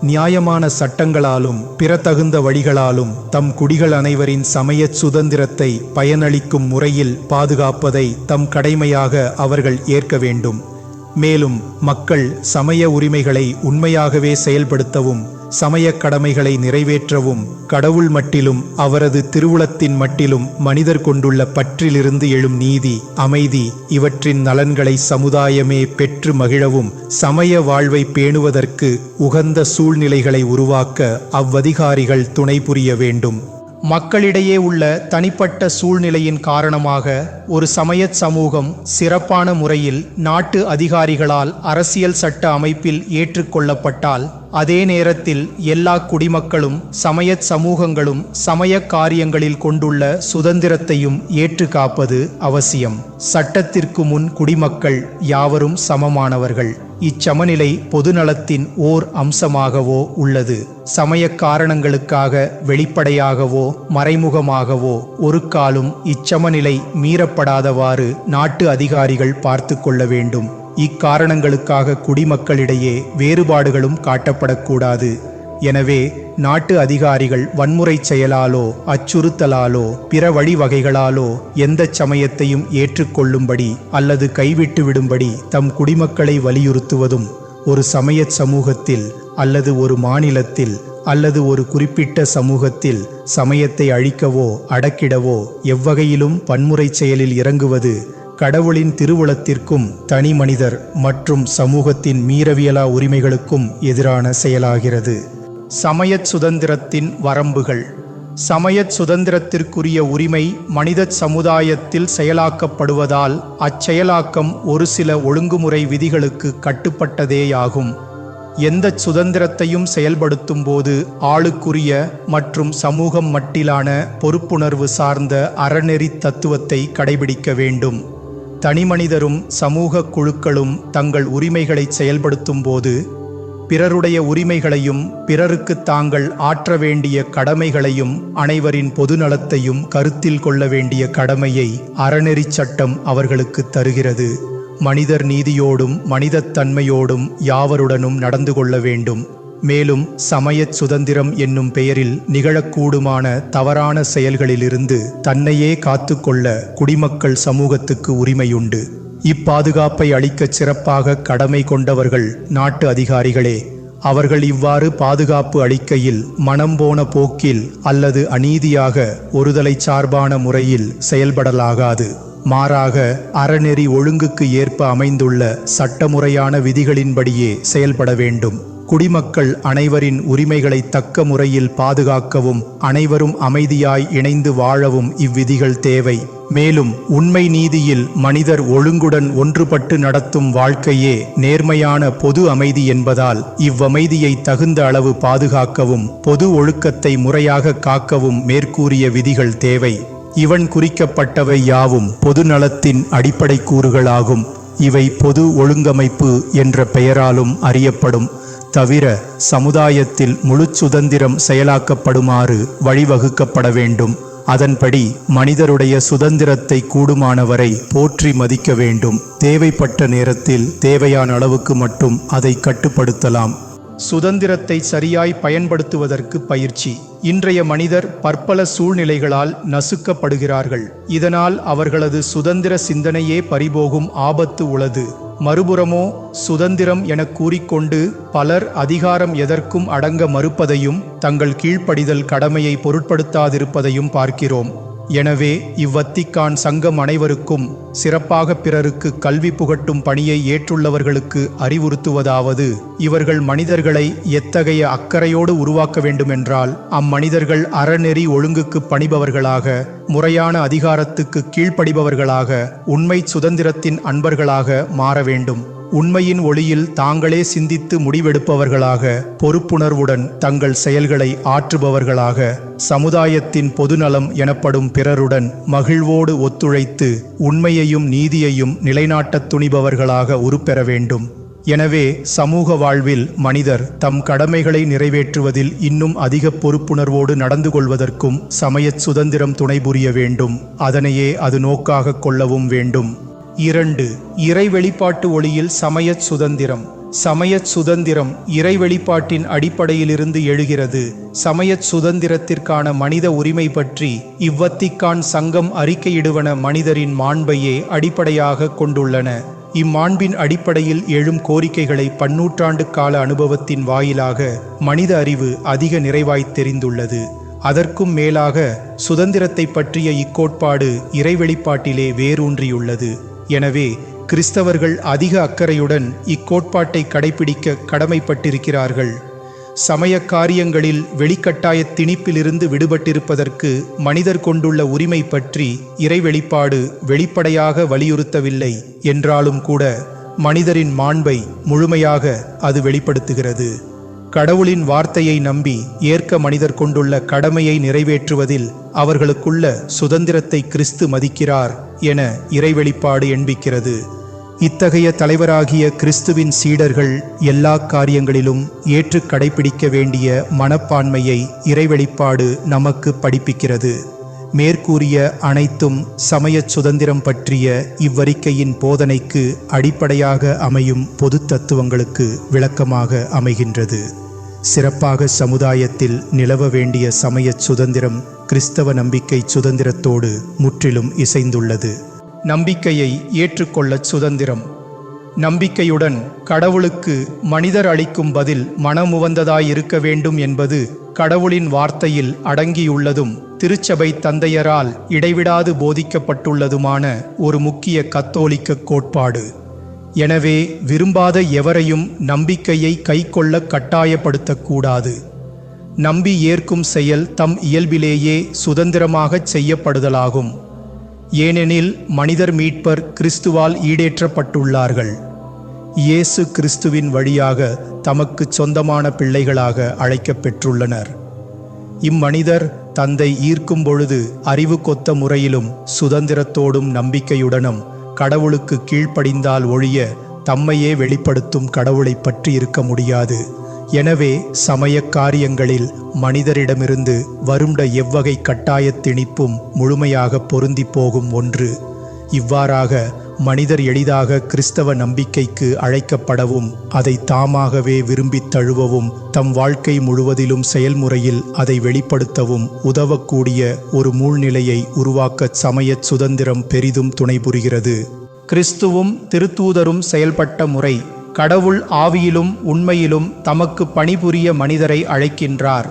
நியாயமான சட்டங்களாலும் பிற தகுந்த வழிகளாலும் தம் குடிகள் அனைவரின் சமயச் சுதந்திரத்தை பயனளிக்கும் முறையில் பாதுகாப்பதை தம் கடமையாக அவர்கள் ஏற்க வேண்டும். மேலும் மக்கள் சமய உரிமைகளை உண்மையாகவே செயல்படுத்தவும், சமய கடமைகளை நிறைவேற்றவும், கடவுள் மட்டிலும் அவரது திருவுளத்தின் மட்டிலும் மனிதர் கொண்டுள்ள பற்றிலிருந்து எழும் நீதி, அமைதி இவற்றின் நலன்களை சமுதாயமே பெற்று மகிழவும் சமய வாழ்வை பேணுவதற்கு உகந்த சூழ்நிலைகளை உருவாக்க அவ்வதிகாரிகள் துணை புரிய வேண்டும். மக்களிடையே உள்ள தனிப்பட்ட சூழ்நிலையின் காரணமாக ஒரு சமயச் சமூகம் சிறப்பான முறையில் நாட்டு அதிகாரிகளால் அரசியல் சட்ட அமைப்பில் ஏற்றுக்கொள்ளப்பட்டால், அதே நேரத்தில் எல்லா குடிமக்களும் சமயச் சமூகங்களும் சமய காரியங்களில் கொண்டுள்ள சுதந்திரத்தையும் ஏற்று காப்பது அவசியம். சட்டத்திற்கு முன் குடிமக்கள் யாவரும் சமமானவர்கள். இச்சமநிலை பொதுநலத்தின் ஓர் அம்சமாகவோ உள்ளது. சமய காரணங்களுக்காக வெளிப்படையாகவோ மறைமுகமாகவோ ஒரு காலும் இச்சமநிலை மீறப்படாதவாறு நாட்டு அதிகாரிகள் பார்த்து கொள்ள வேண்டும். இக்காரணங்களுக்காக குடிமக்களிடையே வேறுபாடுகளும் காட்டப்படக்கூடாது. எனவே நாட்டு அதிகாரிகள் வன்முறை செயலாலோ, அச்சுறுத்தலாலோ, பிற வழிவகைகளாலோ எந்த சமயத்தையும் ஏற்றுக்கொள்ளும்படி அல்லது கைவிட்டு விடும்படி தம் குடிமக்களை வலியுறுத்துவதும், ஒரு சமயச் சமூகத்தில் அல்லது ஒரு மாநிலத்தில் அல்லது ஒரு குறிப்பிட்ட சமூகத்தில் சமயத்தை அழிக்கவோ அடக்கிடவோ எவ்வகையிலும் வன்முறை செயலில் இறங்குவது கடவுளின் திருவுளத்திற்கும் தனி மனிதர் மற்றும் சமூகத்தின் மீறவியலா உரிமைகளுக்கும் எதிரான செயலாகிறது. சமயச் சுதந்திரத்தின் வரம்புகள். சமயச் சுதந்திரத்திற்குரிய உரிமை மனித சமுதாயத்தில் செயலாக்கப்படுவதால் அச்செயலாக்கம் ஒரு சில ஒழுங்குமுறை விதிகளுக்கு கட்டுப்பட்டதேயாகும். எந்த சுதந்திரத்தையும் செயல்படுத்தும் போது ஆளுக்குரிய மற்றும் சமூகம் மட்டிலான பொறுப்புணர்வு சார்ந்த அறநெறி தத்துவத்தை கடைபிடிக்க வேண்டும். தனிமனிதரும் சமூக குழுக்களும் தங்கள் உரிமைகளை செயல்படுத்தும் போது பிறருடைய உரிமைகளையும் பிறருக்கு தாங்கள் ஆற்ற வேண்டிய கடமைகளையும் அனைவரின் பொதுநலத்தையும் கருத்தில் கொள்ள வேண்டிய கடமையை அறநெறி சட்டம் அவர்களுக்கு தருகிறது. மனிதர் நீதியோடும் மனிதத்தன்மையோடும் யாவருடனும் நடந்து கொள்ள வேண்டும். மேலும் சமயச் சுதந்திரம் என்னும் பெயரில் நிகழக்கூடுமான தவறான செயல்களிலிருந்து தன்னையே காத்துக்கொள்ள குடிமக்கள் சமூகத்துக்கு உரிமையுண்டு. இப்பாதுகாப்பை அளிக்கச் சிறப்பாக கடமை கொண்டவர்கள் நாட்டு அதிகாரிகளே. அவர்கள் இவ்வாறு பாதுகாப்பு அளிக்கையில் மனம் போன போக்கில் அல்லது அநீதியாக ஒருதலை சார்பான முறையில் செயல்படலாகாது. மாறாக அறநெறி ஒழுங்குக்கு ஏற்ப அமைந்துள்ள சட்டமுறையான விதிகளின்படியே செயல்பட வேண்டும். குடிமக்கள் அனைவரின் உரிமைகளை தக்க முறையில் பாதுகாக்கவும் அனைவரும் அமைதியாய் இணைந்து வாழவும் இவ்விதிகள் தேவை. மேலும் உண்மை நீதியில் மனிதர் ஒழுங்குடன் ஒன்றுபட்டு நடத்தும் வாழ்க்கையே நேர்மையான பொது அமைதி என்பதால் இவ்வமைதியை தகுந்த அளவு பாதுகாக்கவும் பொது ஒழுக்கத்தை முறையாக காக்கவும் மேற்கூறிய விதிகள் தேவை. இவன் குறிக்கப்பட்டவை யாவும் பொது நலத்தின் அடிப்படை கூறுகளாகும். இவை பொது ஒழுங்கமைப்பு என்ற பெயராலும் அறியப்படும். தவிர சமுதாயத்தில் முழு சுதந்திரம் செயலாக்கப்படுமாறு வழிவகுக்கப்பட வேண்டும். அதன்படி மனிதருடைய சுதந்திரத்தை கூடுமானவரை போற்றி மதிக்க வேண்டும். தேவைப்பட்ட நேரத்தில் தேவையான அளவுக்கு மட்டும் அதை கட்டுப்படுத்தலாம். சுதந்திரத்தை சரியாய் பயன்படுத்துவதற்கு பயிற்சி. இன்றைய மனிதர் பற்பல சூழ்நிலைகளால் நசுக்கப்படுகிறார்கள். இதனால் அவர்களது சுதந்திர சிந்தனையே பறிபோகும் ஆபத்து உள்ளது. மறுபுறமோ சுதந்திரம் என கூறிக்கொண்டு பலர் அதிகாரம் எதற்கும் அடங்க மறுப்பதையும் தங்கள் கீழ்ப்படிதல் கடமையை பொருட்படுத்தாதிருப்பதையும் பார்க்கிறோம். எனவே இவ்வத்திக்கான் சங்கம் அனைவருக்கும் சிறப்பாக பிறருக்கு கல்வி புகட்டும் பணியை ஏற்றுள்ளவர்களுக்கு அறிவுறுத்துவதாவது, இவர்கள் மனிதர்களை எத்தகைய அக்கறையோடு உருவாக்க வேண்டுமென்றால் அம்மனிதர்கள் அறநெறி ஒழுங்குக்கு பணிபவர்களாக, முறையான அதிகாரத்துக்கு கீழ்ப்படிபவர்களாக, உண்மை சுதந்திரத்தின் அன்பர்களாக மாற வேண்டும். உண்மையின் ஒளியில் தாங்களே சிந்தித்து முடிவெடுப்பவர்களாக, பொறுப்புணர்வுடன் தங்கள் செயல்களை ஆற்றுபவர்களாக, சமுதாயத்தின் பொதுநலம் எனப்படும் பிறருடன் மகிழ்வோடு ஒத்துழைத்து உண்மையையும் நீதியையும் நிலைநாட்டத் துணிபவர்களாக உருப்பெற வேண்டும். எனவே சமூக வாழ்வில் மனிதர் தம் கடமைகளை நிறைவேற்றுவதில் இன்னும் அதிக பொறுப்புணர்வோடு நடந்து கொள்வதற்கும் சமயச் சுதந்திரம் துணை புரிய வேண்டும். அதனையே அது நோக்காக கொள்ளவும் வேண்டும். 2. இறை வெளிப்பாட்டு ஒளியில் சமயச் சுதந்திரம். சமயச் சுதந்திரம் இறை வெளிப்பாட்டின் அடிப்படையிலிருந்து எழுகிறது. சமயச் சுதந்திரத்திற்கான மனித உரிமை பற்றி இவ்வத்திக்கான் சங்கம் அறிக்கையிடுவன மனிதரின் மாண்பையே அடிப்படையாக கொண்டுள்ளன. இம்மாண்பின் அடிப்படையில் எழும் கோரிக்கைகளை பன்னூற்றாண்டு கால அனுபவத்தின் வாயிலாக மனித அறிவு அதிக நிறைவாய்த் தெரிந்துள்ளது. அதற்கும் மேலாக சுதந்திரத்தை பற்றிய இக்கோட்பாடு இறை வெளிப்பாட்டிலே வேரூன்றியுள்ளது. எனவே கிறிஸ்தவர்கள் அதிக அக்கறையுடன் இக்கோட்பாட்டை கடைபிடிக்க கடமைப்பட்டிருக்கிறார்கள். சமய காரியங்களில் வெளிக்கட்டாய திணிப்பிலிருந்து விடுபட்டிருப்பதற்கு மனிதர் கொண்டுள்ள உரிமை பற்றி இறை வெளிப்பாடு வெளிப்படையாக வலியுறுத்தவில்லை என்றாலும் கூட மனிதரின் மாண்பை முழுமையாக அது வெளிப்படுத்துகிறது. கடவுளின் வார்த்தையை நம்பி ஏற்க மனிதர் கொண்டுள்ள கடமையை நிறைவேற்றுவதில் அவர்களுக்குள்ள சுதந்திரத்தை கிறிஸ்து மதிக்கிறார் என இறைவெளிப்பாடு எண்பிக்கிறது. இத்தகைய தலைவராகிய கிறிஸ்துவின் சீடர்கள் எல்லா காரியங்களிலும் ஏற்று கடைபிடிக்க வேண்டிய மனப்பான்மையை இறைவெளிப்பாடு நமக்கு படிப்பிக்கிறது. மேற்கூறிய அனைத்தும் சமயச் சுதந்திரம் பற்றிய இவ்வறிக்கையின் போதனைக்கு அடிப்படையாக அமையும் பொது தத்துவங்களுக்கு விளக்கமாக அமைகின்றது. சிறப்பாக சமுதாயத்தில் நிலவ வேண்டிய சமயச் சுதந்திரம் கிறிஸ்தவ நம்பிக்கை சுதந்திரத்தோடு முற்றிலும் இசைந்துள்ளது. நம்பிக்கையை ஏற்றுக்கொள்ளச் சுதந்திரம். நம்பிக்கையுடன் கடவுளுக்கு மனிதர் அளிக்கும் பதில் மனமுவந்ததாயிருக்க வேண்டும் என்பது கடவுளின் வார்த்தையில் அடங்கியுள்ளதும் திருச்சபை தந்தையரால் இடைவிடாது போதிக்கப்பட்டுள்ளதுமான ஒரு முக்கிய கத்தோலிக்க கோட்பாடு. எனவே விரும்பாத எவரையும் நம்பிக்கையை கைக்கொள்ள கட்டாயப்படுத்தக்கூடாது. நம்பி ஏற்கும் செயல் தம் இயல்பிலேயே சுதந்திரமாகச் செய்யப்படுதலாகும். ஏனெனில் மனிதர் மீட்பர் கிறிஸ்துவால் ஈடேற்றப்பட்டுள்ளார்கள். இயேசு கிறிஸ்துவின் வழியாக தமக்கு சொந்தமான பிள்ளைகளாக அழைக்கப் பெற்றுள்ளனர். இம்மனிதர் தந்தை ஈர்க்கும் பொழுது அறிவு கொத்த முறையிலும் சுதந்திரத்தோடும் நம்பிக்கையுடனும் கடவுளுக்கு கீழ்ப்படிந்தால் ஒழிய தம்மையே வெளிப்படுத்தும் கடவுளை பற்றி இருக்க முடியாது. எனவே சமய காரியங்களில் மனிதரிடமிருந்து வருண்ட எவ்வகை கட்டாயத் திணிப்பும் முழுமையாக பொருந்தி போகும் ஒன்று. இவ்வாறாக மனிதர் எளிதாக கிறிஸ்தவ நம்பிக்கைக்கு அழைக்கப்படவும் அதை தாமாகவே விரும்பித் தழுவவும் தம் வாழ்க்கை முழுவதிலும் செயல்முறையில் அதை வெளிப்படுத்தவும் உதவக்கூடிய ஒரு மூழ்நிலையை உருவாக்க சமயச் சுதந்திரம் பெரிதும் துணை புரிகிறது. கிறிஸ்துவும் திருத்தூதரும் செயல்பட்ட முறை. கடவுள் ஆவியிலும் உண்மையிலும் தமக்கு பணிபுரிய மனிதரை அழைக்கின்றார்.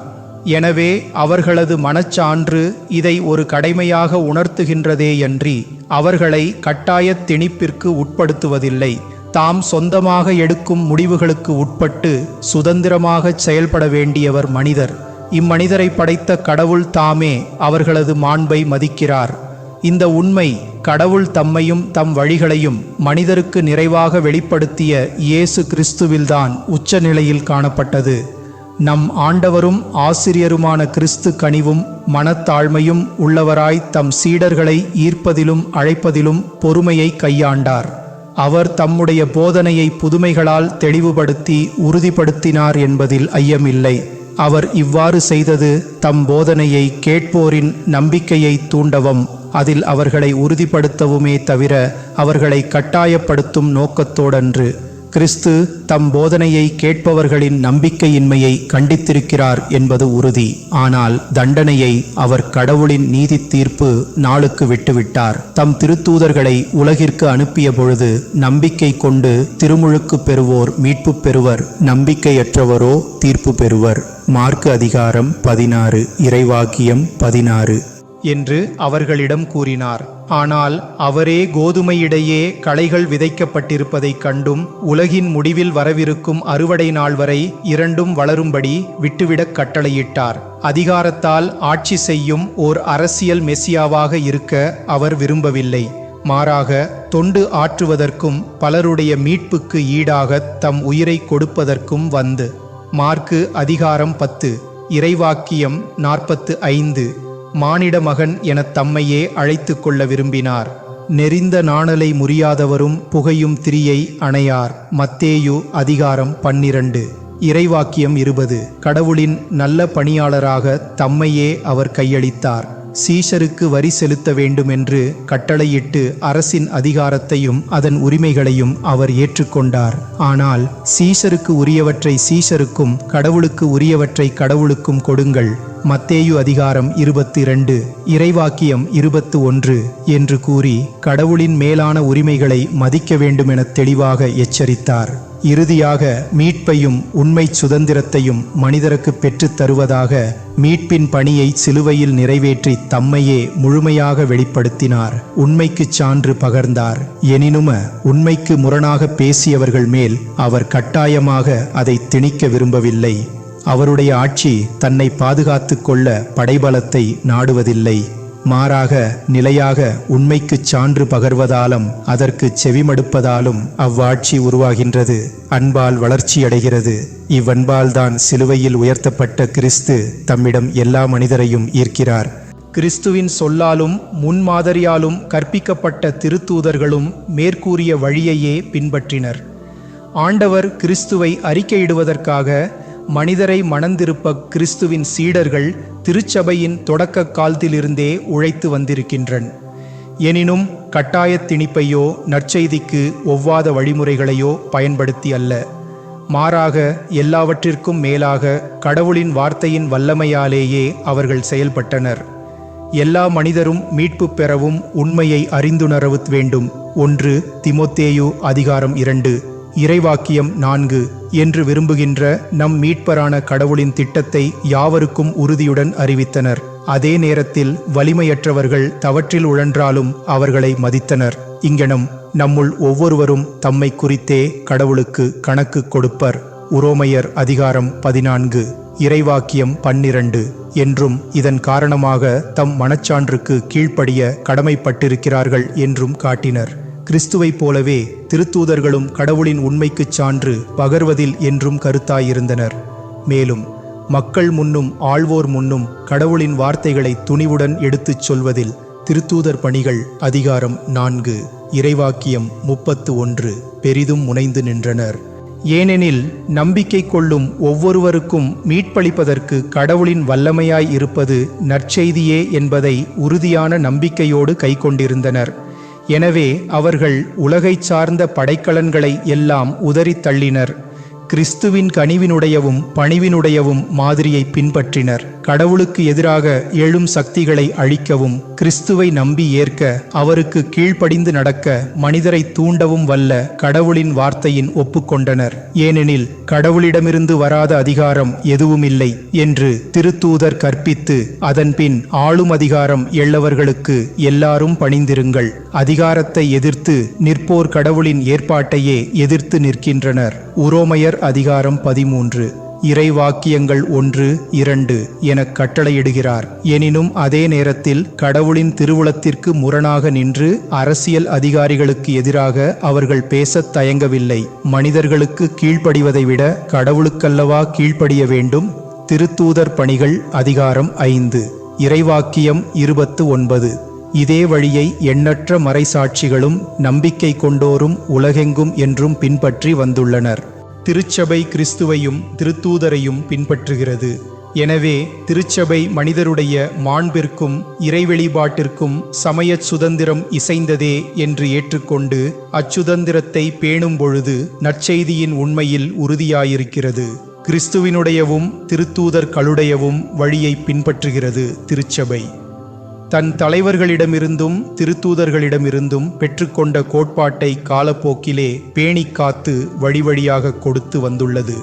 எனவே அவர்களது மனச்சான்று இதை ஒரு கடமையாக உணர்த்துகின்றதேயன்றி அவர்களை கட்டாயத் திணிப்பிற்கு உட்படுத்துவதில்லை. தாம் சொந்தமாக எடுக்கும் முடிவுகளுக்கு உட்பட்டு சுதந்திரமாகச் செயல்பட வேண்டியவர் மனிதர். இம்மனிதரை படைத்த கடவுள் தாமே அவர்களது மாண்பை மதிக்கிறார். இந்த உண்மை கடவுள் தம்மையும் தம் வழிகளையும் மனிதருக்கு நிறைவாக வெளிப்படுத்திய இயேசு கிறிஸ்துவில்தான் உச்சநிலையில் காணப்பட்டது. நம் ஆண்டவரும் ஆசிரியருமான கிறிஸ்து கனிவும் மனத்தாழ்மையும் உள்ளவராய் தம் சீடர்களை ஈர்ப்பதிலும் அழைப்பதிலும் பொறுமையை கையாண்டார். அவர் தம்முடைய போதனையை புதுமைகளால் தெளிவுபடுத்தி உறுதிப்படுத்தினார் என்பதில் ஐயமில்லை. அவர் இவ்வாறு செய்தது தம் போதனையை கேட்போரின் நம்பிக்கையை தூண்டவும் அதில் அவர்களை உறுதிப்படுத்தவுமே தவிர அவர்களை கட்டாயப்படுத்தும் நோக்கத்தோடன்று. கிறிஸ்து தம் போதனையை கேட்பவர்களின் நம்பிக்கையின்மையை கண்டித்திருக்கிறார் என்பது உறுதி. ஆனால் தண்டனையை அவர் கடவுளின் நீதி தீர்ப்பு நாளுக்கு விட்டுவிட்டார். தம் திருத்தூதர்களை உலகிற்கு அனுப்பிய பொழுது நம்பிக்கை கொண்டு திருமுழுக்கு பெறுவோர் மீட்பு பெறுவர், நம்பிக்கையற்றவரோ தீர்ப்பு பெறுவர். மார்க்கு அதிகாரம் 16 இறைவாக்கியம் 16. என்று அவர்களிடம் கூறினார். ஆனால் அவரே கோதுமையிடையே களைகள் விதைக்கப்பட்டிருப்பதைக் கண்டும் உலகின் முடிவில் வரவிருக்கும் அறுவடை நாள் வரை இரண்டும் வளரும்படி விட்டுவிடக் கட்டளையிட்டார். அதிகாரத்தால் ஆட்சி செய்யும் ஓர் அரசியல் மெசியாவாக இருக்க அவர் விரும்பவில்லை. மாறாக தொண்டு ஆற்றுவதற்கும் பலருடைய மீட்புக்கு ஈடாக தம் உயிரை கொடுப்பதற்கும் வந்து. மார்க்கு அதிகாரம் 10 இறைவாக்கியம் 45. மானிட மகன் எனத் தம்மையே அழைத்து கொள்ள விரும்பினார். நெறிந்த நாணலை முறியாதவரும் புகையும் திரியை அணையார். மத்தேயு அதிகாரம் 12 இறைவாக்கியம் 20. கடவுளின் நல்ல பணியாளராக தம்மையே அவர் கையளித்தார். சீஷருக்கு வரி செலுத்த வேண்டும் என்று கட்டளையிட்டு அரசின் அதிகாரத்தையும் அதன் உரிமைகளையும் அவர் ஏற்றுக்கொண்டார். ஆனால் சீஷருக்கு உரியவற்றை சீஷருக்கும் கடவுளுக்கு உரியவற்றை கடவுளுக்கும் கொடுங்கள். மத்தேயு அதிகாரம் 22 இறைவாக்கியம் 21 என்று கூறி கடவுளின் மேலான உரிமைகளை மதிக்க வேண்டுமென தெளிவாக எச்சரித்தார். இறுதியாக மீட்பையும் உண்மை சுதந்திரத்தையும் மனிதருக்கு பெற்றுத் தருவதாக மீட்பின் பணியை சிலுவையில் நிறைவேற்றி தம்மையே முழுமையாக வெளிப்படுத்தினார். உண்மைக்குச் சான்று பகர்ந்தார். எனினும் உண்மைக்கு முரணாக பேசியவர்கள் மேல் அவர் கட்டாயமாக அதை திணிக்க விரும்பவில்லை. அவருடைய ஆட்சி தன்னை பாதுகாத்து கொள்ள படைபலத்தை நாடுவதில்லை. மாறாக நிலையாக உண்மைக்குச் சான்று பகர்வதாலும் அதற்கு செவிமடுப்பதாலும் அவ்வாட்சி உருவாகின்றது. அன்பால் வளர்ச்சியடைகிறது. இவ்வன்பால்தான் சிலுவையில் உயர்த்தப்பட்ட கிறிஸ்து தம்மிடம் எல்லா மனிதரையும் ஈர்க்கிறார். கிறிஸ்துவின் சொல்லாலும் முன்மாதிரியாலும் கற்பிக்கப்பட்ட திருத்தூதர்களும் மேற்கூறிய வழியையே பின்பற்றினர். ஆண்டவர் கிறிஸ்துவை அறிக்கையிடுவதற்காக மனிதரை மணந்திருப்ப கிறிஸ்துவின் சீடர்கள் திருச்சபையின் தொடக்க காலத்திலிருந்தே உழைத்து வந்திருக்கின்றன. எனினும் கட்டாயத் திணிப்பையோ நற்செய்திக்கு ஒவ்வாத வழிமுறைகளையோ பயன்படுத்தி அல்ல. மாறாக எல்லாவற்றிற்கும் மேலாக கடவுளின் வார்த்தையின் வல்லமையாலேயே அவர்கள் செயல்பட்டனர். எல்லா மனிதரும் மீட்பு பெறவும் உண்மையை அறிந்துணரவு வேண்டும். 1 தீமோத்தேயு அதிகாரம் 2 இறைவாக்கியம் 4 என்று விரும்புகின்ற நம் மீட்பரான கடவுளின் திட்டத்தை யாவருக்கும் உறுதியுடன் அறிவித்தனர். அதே நேரத்தில் வலிமையற்றவர்கள் தவற்றில் உழன்றாலும் அவர்களை மதித்தனர். இங்கனம் நம்முள் ஒவ்வொருவரும் தம்மை குறித்தே கடவுளுக்கு கணக்கு கொடுப்பர். உரோமையர் அதிகாரம் 14 இறைவாக்கியம் 12 என்றும் இதன் காரணமாக தம் மனச்சான்றுக்கு கீழ்ப்படிய கடமைப்பட்டிருக்கிறார்கள் என்றும் காட்டினர். கிறிஸ்துவைப் போலவே திருத்தூதர்களும் கடவுளின் உண்மைக்குச் சான்று பகர்வதில் என்றும் கருத்தாயிருந்தனர். மேலும் மக்கள் முன்னும் ஆள்வோர் முன்னும் கடவுளின் வார்த்தைகளை துணிவுடன் எடுத்துச் சொல்வதில் திருத்தூதர் பணிகள் அதிகாரம் 4 இறைவாக்கியம் 31 பெரிதும் முனைந்து நின்றனர். ஏனெனில் நம்பிக்கை கொள்ளும் ஒவ்வொருவருக்கும் மீட்பளிப்பதற்கு கடவுளின் வல்லமையாய் இருப்பது நற்செய்தியே என்பதை உறுதியான நம்பிக்கையோடு கைக்கொண்டிருந்தனர். எனவே அவர்கள் உலகைச் சார்ந்த படைக்கலன்களை எல்லாம் உதறித் தள்ளினர். கிறிஸ்துவின் கனிவினுடையவும் பணிவினுடையவும் மாதிரியை பின்பற்றினர். கடவுளுக்கு எதிராக எழும் சக்திகளை அழிக்கவும் கிறிஸ்துவை நம்பி ஏற்க அவருக்கு கீழ்ப்படிந்து நடக்க மனிதரை தூண்டவும் வல்ல கடவுளின் வார்த்தையின் ஒப்புக்கொண்டனர். ஏனெனில் கடவுளிடமிருந்து வராத அதிகாரம் எதுவுமில்லை என்று திருத்தூதர் கற்பித்து அதன்பின் ஆளும் அதிகாரம் எள்ளவர்களுக்கு எல்லாரும் பணிந்திருங்கள். அதிகாரத்தை எதிர்த்து நிற்போர் கடவுளின் ஏற்பாட்டையே எதிர்த்து நிற்கின்றனர். உரோமையர் அதிகாரம் 13 இறைவாக்கியங்கள் 1, 2 என கட்டளையிடுகிறார். எனினும் அதே நேரத்தில் கடவுளின் திருவுளத்திற்கு முரணாக நின்று அரசியல் அதிகாரிகளுக்கு எதிராக அவர்கள் பேசத் தயங்கவில்லை. மனிதர்களுக்கு கீழ்ப்படிவதை விட கடவுளுக்கல்லவா கீழ்ப்படிய வேண்டும். திருத்தூதர் பணிகள் அதிகாரம் 5 இறைவாக்கியம் 29 இதே வழியை எண்ணற்ற மறைசாட்சிகளும் நம்பிக்கை கொண்டோரும் உலகெங்கும் என்றும் பின்பற்றி வந்துள்ளனர். திருச்சபை கிறிஸ்துவையும் திருத்தூதரையும் பின்பற்றுகிறது. எனவே திருச்சபை மனிதருடைய மாண்பிற்கும் இறைவெளிபாட்டிற்கும் சமயச் சுதந்திரம் இசைந்ததே என்று ஏற்றுக்கொண்டு அச்சுதந்திரத்தை பேணும் பொழுது நற்செய்தியின் உண்மையில் உறுதியாயிருக்கிறது. கிறிஸ்துவினுடையவும் திருத்தூதர்களுடையவும் வழியை பின்பற்றுகிறது. திருச்சபை தன் தலைவர்களிடமிருந்தும் திருத்தூதர்களிடமிருந்தும் பெற்றுக்கொண்ட கோட்பாட்டை காலப்போக்கிலே பேணி காத்து வழி வழியாக கொடுத்து வந்துள்ளது.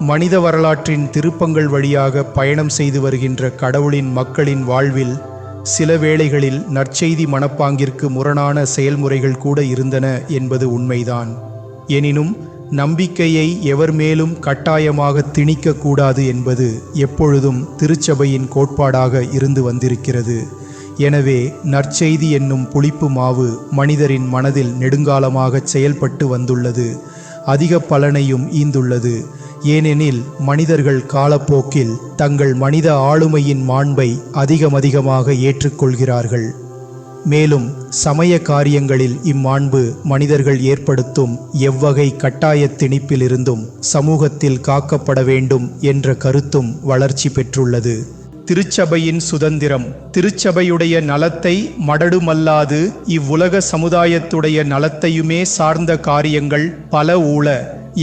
மனித வரலாற்றின் திருப்பங்கள் வழியாக பயணம் செய்து வருகின்ற கடவுளின் மக்களின் வாழ்வில் சில வேளைகளில் நற்செய்தி மனப்பாங்கிற்கு முரணான செயல்முறைகள் கூட இருந்தன என்பது உண்மைதான். எனினும் நம்பிக்கையை எவர் மேலும் கட்டாயமாக திணிக்கக்கூடாது என்பது எப்பொழுதும் திருச்சபையின் கோட்பாடாக இருந்து வந்திருக்கிறது. எனவே நற்செய்தி என்னும் புளிப்பு மாவு மனிதரின் மனதில் நெடுங்காலமாக செயல்பட்டு வந்துள்ளது. அதிக பலனையும் ஈந்துள்ளது. ஏனெனில் மனிதர்கள் காலப்போக்கில் தங்கள் மனித ஆளுமையின் மாண்பை அதிகமாக ஏற்றுக்கொள்கிறார்கள். மேலும் சமய காரியங்களில் இம்மாண்பு மனிதர்கள் ஏற்படுத்தும் எவ்வகை கட்டாய திணிப்பிலிருந்தும் சமூகத்தில் காக்கப்பட வேண்டும் என்ற கருத்தும் வளர்ச்சி பெற்றுள்ளது. திருச்சபையின் சுதந்திரம். திருச்சபையுடைய நலத்தை மடடுமல்லாது இவ்வுலக சமுதாயத்துடைய நலத்தையுமே சார்ந்த காரியங்கள் பல ஊழ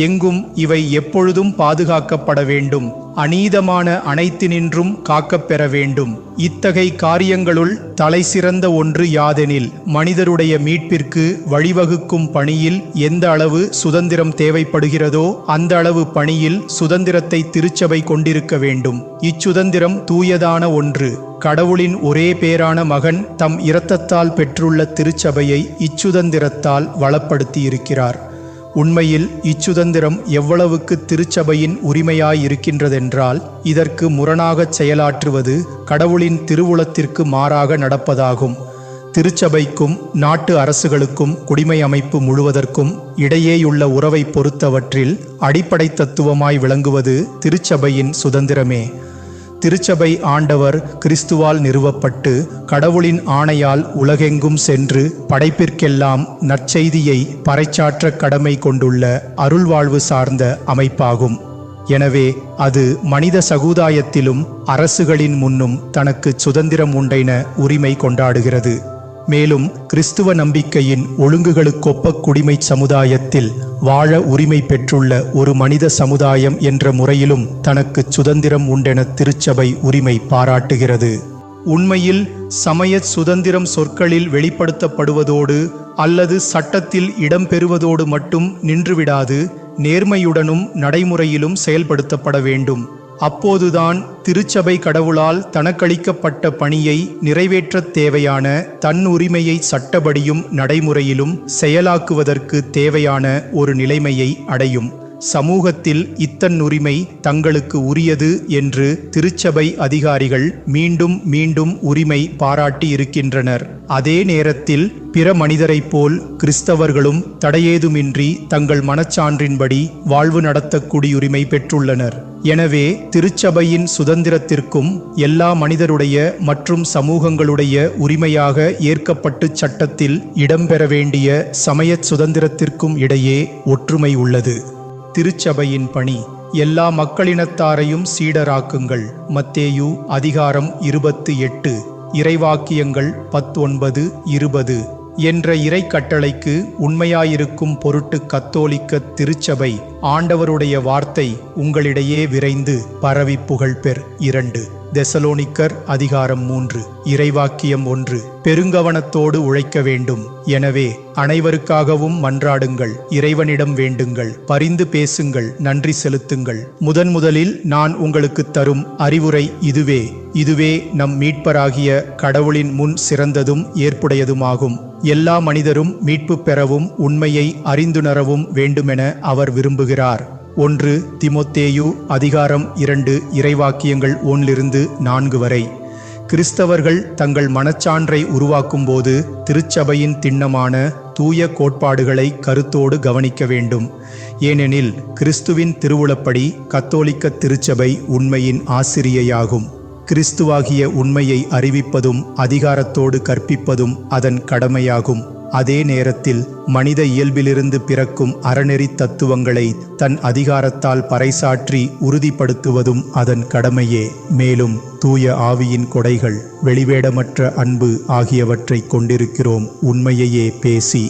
எங்கும் இவை எப்பொழுதும் பாதுகாக்கப்பட வேண்டும். அநீதமான அனைத்தினின்றும் காக்கப்பெற வேண்டும். இத்தகை காரியங்களுள் தலை சிறந்த ஒன்று யாதெனில் மனிதருடைய மீட்பிற்கு வழிவகுக்கும் பணியில் எந்த அளவு சுதந்திரம் தேவைப்படுகிறதோ அந்த அளவு பணியில் சுதந்திரத்தை திருச்சபை கொண்டிருக்க வேண்டும். இச்சுதந்திரம் தூயதான ஒன்று. கடவுளின் ஒரே பேரான மகன் தம் இரத்தத்தால் பெற்றுள்ள திருச்சபையை இச்சுதந்திரத்தால் வளப்படுத்தியிருக்கிறார். உண்மையில் இச்சுதந்திரம் எவ்வளவுக்கு திருச்சபையின் உரிமையாயிருக்கின்றதென்றால் இதற்கு முரணாகச் செயலாற்றுவது கடவுளின் திருவுளத்திற்கு மாறாக நடப்பதாகும். திருச்சபைக்கும் நாட்டு அரசுகளுக்கும் குடிமை அமைப்பு முழுவதற்கும் இடையேயுள்ள உறவை பொறுத்தவற்றில் அடிப்படை தத்துவமாய் விளங்குவது திருச்சபையின் சுதந்திரமே. திருச்சபை ஆண்டவர் கிறிஸ்துவால் நிறுவப்பட்டு கடவுளின் ஆணையால் உலகெங்கும் சென்று படைப்பிற்கெல்லாம் நற்செய்தியை பறைசாற்ற கடமை கொண்டுள்ள அருள்வாழ்வு சார்ந்த அமைப்பாகும். எனவே அது மனித சமுதாயத்திலும் அரசுகளின் முன்னும் தனக்கு சுதந்திரம் உண்டென உரிமை கொண்டாடுகிறது. மேலும் கிறிஸ்துவ நம்பிக்கையின் ஒழுங்குகளுக்கொப்ப குடிமை சமுதாயத்தில் வாழ உரிமை பெற்றுள்ள ஒரு மனித சமுதாயம் என்ற முறையிலும் தனக்கு சுதந்திரம் உண்டென திருச்சபை உரிமை பாராட்டுகிறது. உண்மையில் சமய சுதந்திரம் சொற்களில் வெளிப்படுத்தப்படுவதோடு அல்லது சட்டத்தில் இடம்பெறுவதோடு மட்டும் நின்றுவிடாது நேர்மையுடனும் நடைமுறையிலும் செயல்படுத்தப்பட வேண்டும். அப்போதுதான் திருச்சபை கடவுளால் தனக்களிக்கப்பட்ட பணியை நிறைவேற்றத் தேவையான தன் உரிமையை சட்டப்படியும் நடைமுறையிலும் செயலாக்குவதற்கு தேவையான ஒரு நிலைமையை அடையும். சமூகத்தில் இத்தன் உரிமை தங்களுக்கு உரியது என்று திருச்சபை அதிகாரிகள் மீண்டும் மீண்டும் உரிமை பாராட்டி இருக்கின்றனர். அதே நேரத்தில் பிற மனிதரைப் போல் கிறிஸ்தவர்களும் தடையேதுமின்றி தங்கள் மனச்சான்றின்படி வாழ்வு நடத்தக்கூடியுரிமை பெற்றுள்ளனர். எனவே திருச்சபையின் சுதந்திரத்திற்கும் எல்லா மனிதருடைய மற்றும் சமூகங்களுடைய உரிமையாக ஏற்கப்பட்டு சட்டத்தில் இடம்பெற வேண்டிய சமய சுதந்திரத்திற்கும் இடையே ஒற்றுமை உள்ளது. திருச்சபையின் பணி. எல்லா மக்களினத்தாரையும் சீடராக்குங்கள். மத்தேயு அதிகாரம் 28 இறைவாக்கியங்கள் 19, 20 என்ற இறை கட்டளைக்கு உண்மையாயிருக்கும் பொருட்டு கத்தோலிக்க திருச்சபை ஆண்டவருடைய வார்த்தை உங்களிடையே விரைந்து பரவி புகழ்பெற். 2 தெசலோனிக்கர் அதிகாரம் 3 இறைவாக்கியம் 1 பெருங்கவனத்தோடு உழைக்க வேண்டும். எனவே அனைவருக்காகவும் மன்றாடுங்கள், இறைவனிடம் வேண்டுங்கள், பரிந்து பேசுங்கள், நன்றி செலுத்துங்கள். முதலில் நான் உங்களுக்கு தரும் அறிவுரை இதுவே நம் மீட்பராகிய கடவுளின் முன் சிறந்ததும் ஏற்புடையதுமாகும். எல்லா மனிதரும் மீட்பு பெறவும் உண்மையை அறிந்துணரவும் வேண்டுமென அவர் விரும்புகிறார். 1 தீமோத்தேயு அதிகாரம் 2 இறைவாக்கியங்கள் 1-4 வரை. கிறிஸ்தவர்கள் தங்கள் மனச்சான்றை உருவாக்கும்போது திருச்சபையின் திண்ணமான தூய கோட்பாடுகளை கருத்தோடு கவனிக்க வேண்டும். ஏனெனில் கிறிஸ்துவின் திருவுளப்படி கத்தோலிக்க திருச்சபை உண்மையின் ஆசிரியையாகும். கிறிஸ்துவாகிய உண்மையை அறிவிப்பதும் அதிகாரத்தோடு கற்பிப்பதும் அதன் கடமையாகும். அதே நேரத்தில் மனித இயல்பிலிருந்து பிறக்கும் அறநெறி தத்துவங்களை தன் அதிகாரத்தால் பறைசாற்றி உறுதிப்படுத்துவதும் அதன் கடமையே. மேலும் தூய ஆவியின் கொடைகள், வெளிவேடமற்ற அன்பு ஆகியவற்றை கொண்டிருக்கிறோம் உண்மையையே பேசி.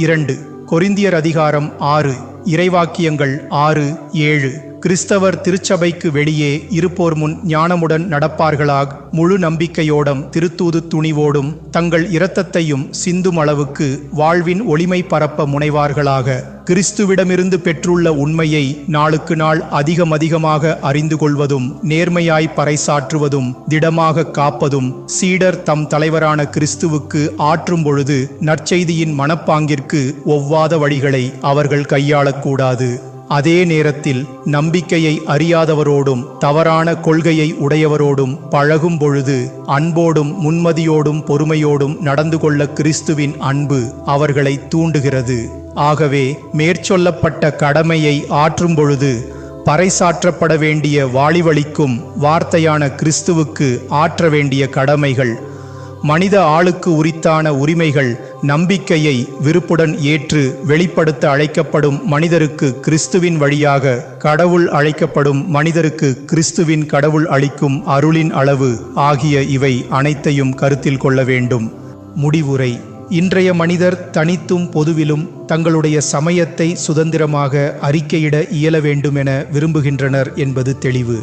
2 கொரிந்தியர் அதிகாரம் 6 இறைவாக்கியங்கள் 6, 7 கிறிஸ்தவர் திருச்சபைக்கு வெளியே இருப்போர் முன் ஞானமுடன் நடப்பார்களாக முழு நம்பிக்கையோடும் திருத்தூது துணிவோடும் தங்கள் இரத்தத்தையும் சிந்தும் அளவுக்கு வாழ்வின் ஒளிமை பரப்ப முனைவார்களாக. கிறிஸ்துவிடமிருந்து பெற்றுள்ள உண்மையை நாளுக்கு நாள் அதிகமாக அறிந்து கொள்வதும் நேர்மையாய் பறைசாற்றுவதும் திடமாக காப்பதும் சீடர் தம் தலைவரான கிறிஸ்துவுக்கு ஆற்றும் பொழுது நற்செய்தியின் மனப்பாங்கிற்கு ஒவ்வாத வழிகளை அவர்கள் கையாளக்கூடாது. அதே நேரத்தில் நம்பிக்கையை அறியாதவரோடும் தவறான கொள்கையை உடையவரோடும் பழகும் பொழுது அன்போடும் முன்மதியோடும் பொறுமையோடும் நடந்து கொள்ள கிறிஸ்துவின் அன்பு அவர்களை தூண்டுகிறது. ஆகவே மேற்சொல்லப்பட்ட கடமையை ஆற்றும் பொழுது பறைசாற்றப்பட வேண்டிய வாளிவளிக்கும் வார்த்தையான கிறிஸ்துவுக்கு ஆற்ற வேண்டிய கடமைகள், மனித ஆளுக்கு உரித்தான உரிமைகள், நம்பிக்கையை விருப்புடன் ஏற்று வெளிப்படுத்த அழைக்கப்படும் மனிதருக்கு கிறிஸ்துவின் வழியாக கடவுள் அழைக்கப்படும் மனிதருக்கு கிறிஸ்துவின் கடவுள் அளிக்கும் அருளின் அளவு ஆகிய இவை அனைத்தையும் கருத்தில் கொள்ள வேண்டும். முடிவுரை. இன்றைய மனிதர் தனித்தும் பொதுவிலும் தங்களுடைய சமயத்தை சுதந்திரமாக அறிக்கையிட இயல வேண்டுமென விரும்புகின்றனர் என்பது தெளிவு.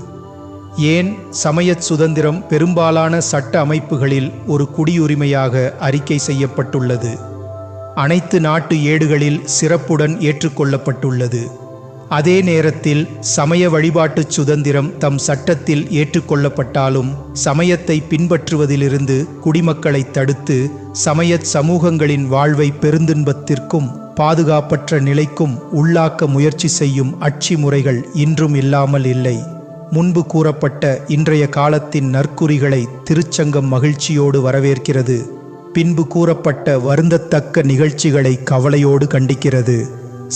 ஏன் சமயச் சுதந்திரம் பெரும்பாலான சட்ட அமைப்புகளில் ஒரு குடியுரிமையாக அறிக்கை செய்யப்பட்டுள்ளது. அனைத்து நாட்டு ஏடுகளில் சிறப்புடன் ஏற்றுக்கொள்ளப்பட்டுள்ளது. அதே நேரத்தில் சமய வழிபாட்டு சுதந்திரம் தம் சட்டத்தில் ஏற்றுக்கொள்ளப்பட்டாலும் சமயத்தை பின்பற்றுவதிலிருந்து குடிமக்களை தடுத்து சமயச் சமூகங்களின் வாழ்வை பெருந்துன்பத்திற்கும் பாதுகாப்பற்ற நிலைக்கும் உள்ளாக்க முயற்சி செய்யும் அட்சி முறைகள் இன்றும் இல்லாமல் இல்லை. முன்பு கூறப்பட்ட இன்றைய காலத்தின் நற்குறிகளை திருச்சங்கம் மகிழ்ச்சியோடு வரவேற்கிறது. பின்பு கூறப்பட்ட வருந்தத்தக்க நிகழ்ச்சிகளை கவலையோடு கண்டிக்கிறது.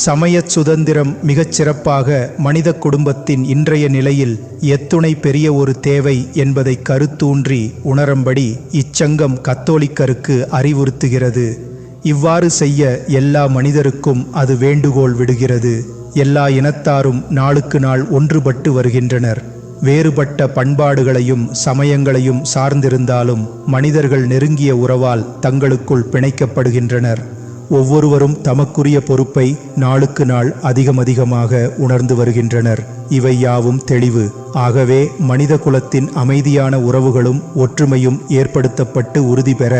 சமயச் சுதந்திரம் மிகச் சிறப்பாக மனித குடும்பத்தின் இன்றைய நிலையில் எத்துணை பெரிய ஒரு தேவை என்பதை கருத்தூன்றி உணரும்படி இச்சங்கம் கத்தோலிக்கருக்கு அறிவுறுத்துகிறது. இவ்வாறு செய்ய எல்லா மனிதருக்கும் அது வேண்டுகோள் விடுகிறது. எல்லா இனத்தாரும் நாளுக்கு நாள் ஒன்றுபட்டு வருகின்றனர். வேறுபட்ட பண்பாடுகளையும் சமயங்களையும் சார்ந்திருந்தாலும் மனிதர்கள் நெருங்கிய உறவால் தங்களுக்குள் பிணைக்கப்படுகின்றனர். ஒவ்வொருவரும் தமக்குரிய பொறுப்பை நாளுக்கு நாள் அதிகமாக உணர்ந்து வருகின்றனர். இவை யாவும் தெளிவு. ஆகவே மனித குலத்தின் அமைதியான உறவுகளும் ஒற்றுமையும் ஏற்படுத்தப்பட்டு உறுதி பெற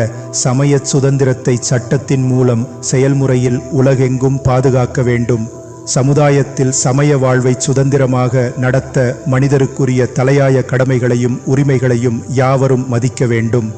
சமயச் சுதந்திரத்தை சட்டத்தின் மூலம் செயல்முறையில் உலகெங்கும் பாதுகாக்க வேண்டும். சமுதாயத்தில் சமய வாழ்வை சுதந்திரமாக நடத்த மனிதருக்குரிய தலையாய கடமைகளையும் உரிமைகளையும் யாவரும் மதிக்க வேண்டும்.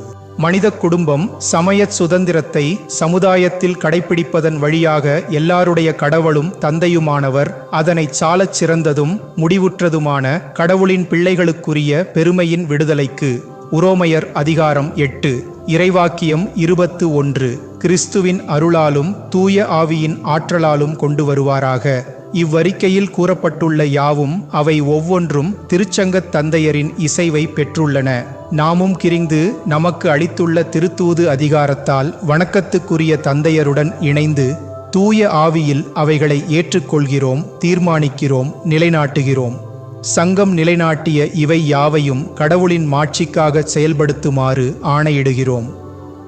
மனித குடும்பம் சமயச் சுதந்திரத்தை சமுதாயத்தில் கடைபிடிப்பதன் வழியாக எல்லாருடைய கடவுளும் தந்தையுமானவர் அதனை சாலச் சிறந்ததும் முடிவுற்றதுமான கடவுளின் பிள்ளைகளுக்குரிய பெருமையின் விடுதலைக்கு. உரோமையர் அதிகாரம் 8 இறைவாக்கியம் 21 கிறிஸ்துவின் அருளாலும் தூய ஆவியின் ஆற்றலாலும் கொண்டு வருவாராக. இவ்வறிக்கையில் கூறப்பட்டுள்ள யாவும் அவை ஒவ்வொன்றும் திருச்சங்கத் தந்தையரின் இசைவை பெற்றுள்ளன. நாமும் கிரிந்து நமக்கு அளித்துள்ள திருத்தூது அதிகாரத்தால் வணக்கத்துக்குரிய தந்தையருடன் இணைந்து தூய ஆவியில் அவைகளை ஏற்றுக்கொள்கிறோம், தீர்மானிக்கிறோம், நிலைநாட்டுகிறோம். சங்கம் நிலைநாட்டிய இவை யாவையும் கடவுளின் மாட்சிக்காக செயல்படுத்துமாறு ஆணையிடுகிறோம்.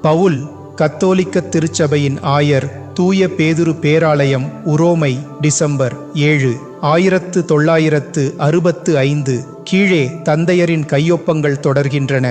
பவுல், கத்தோலிக்க திருச்சபையின் ஆயர், தூய பேதுரு பேராலயம், உரோமை, டிசம்பர் 7, 1965. கீழே தந்தையரின் கையொப்பங்கள் தொடர்கின்றன.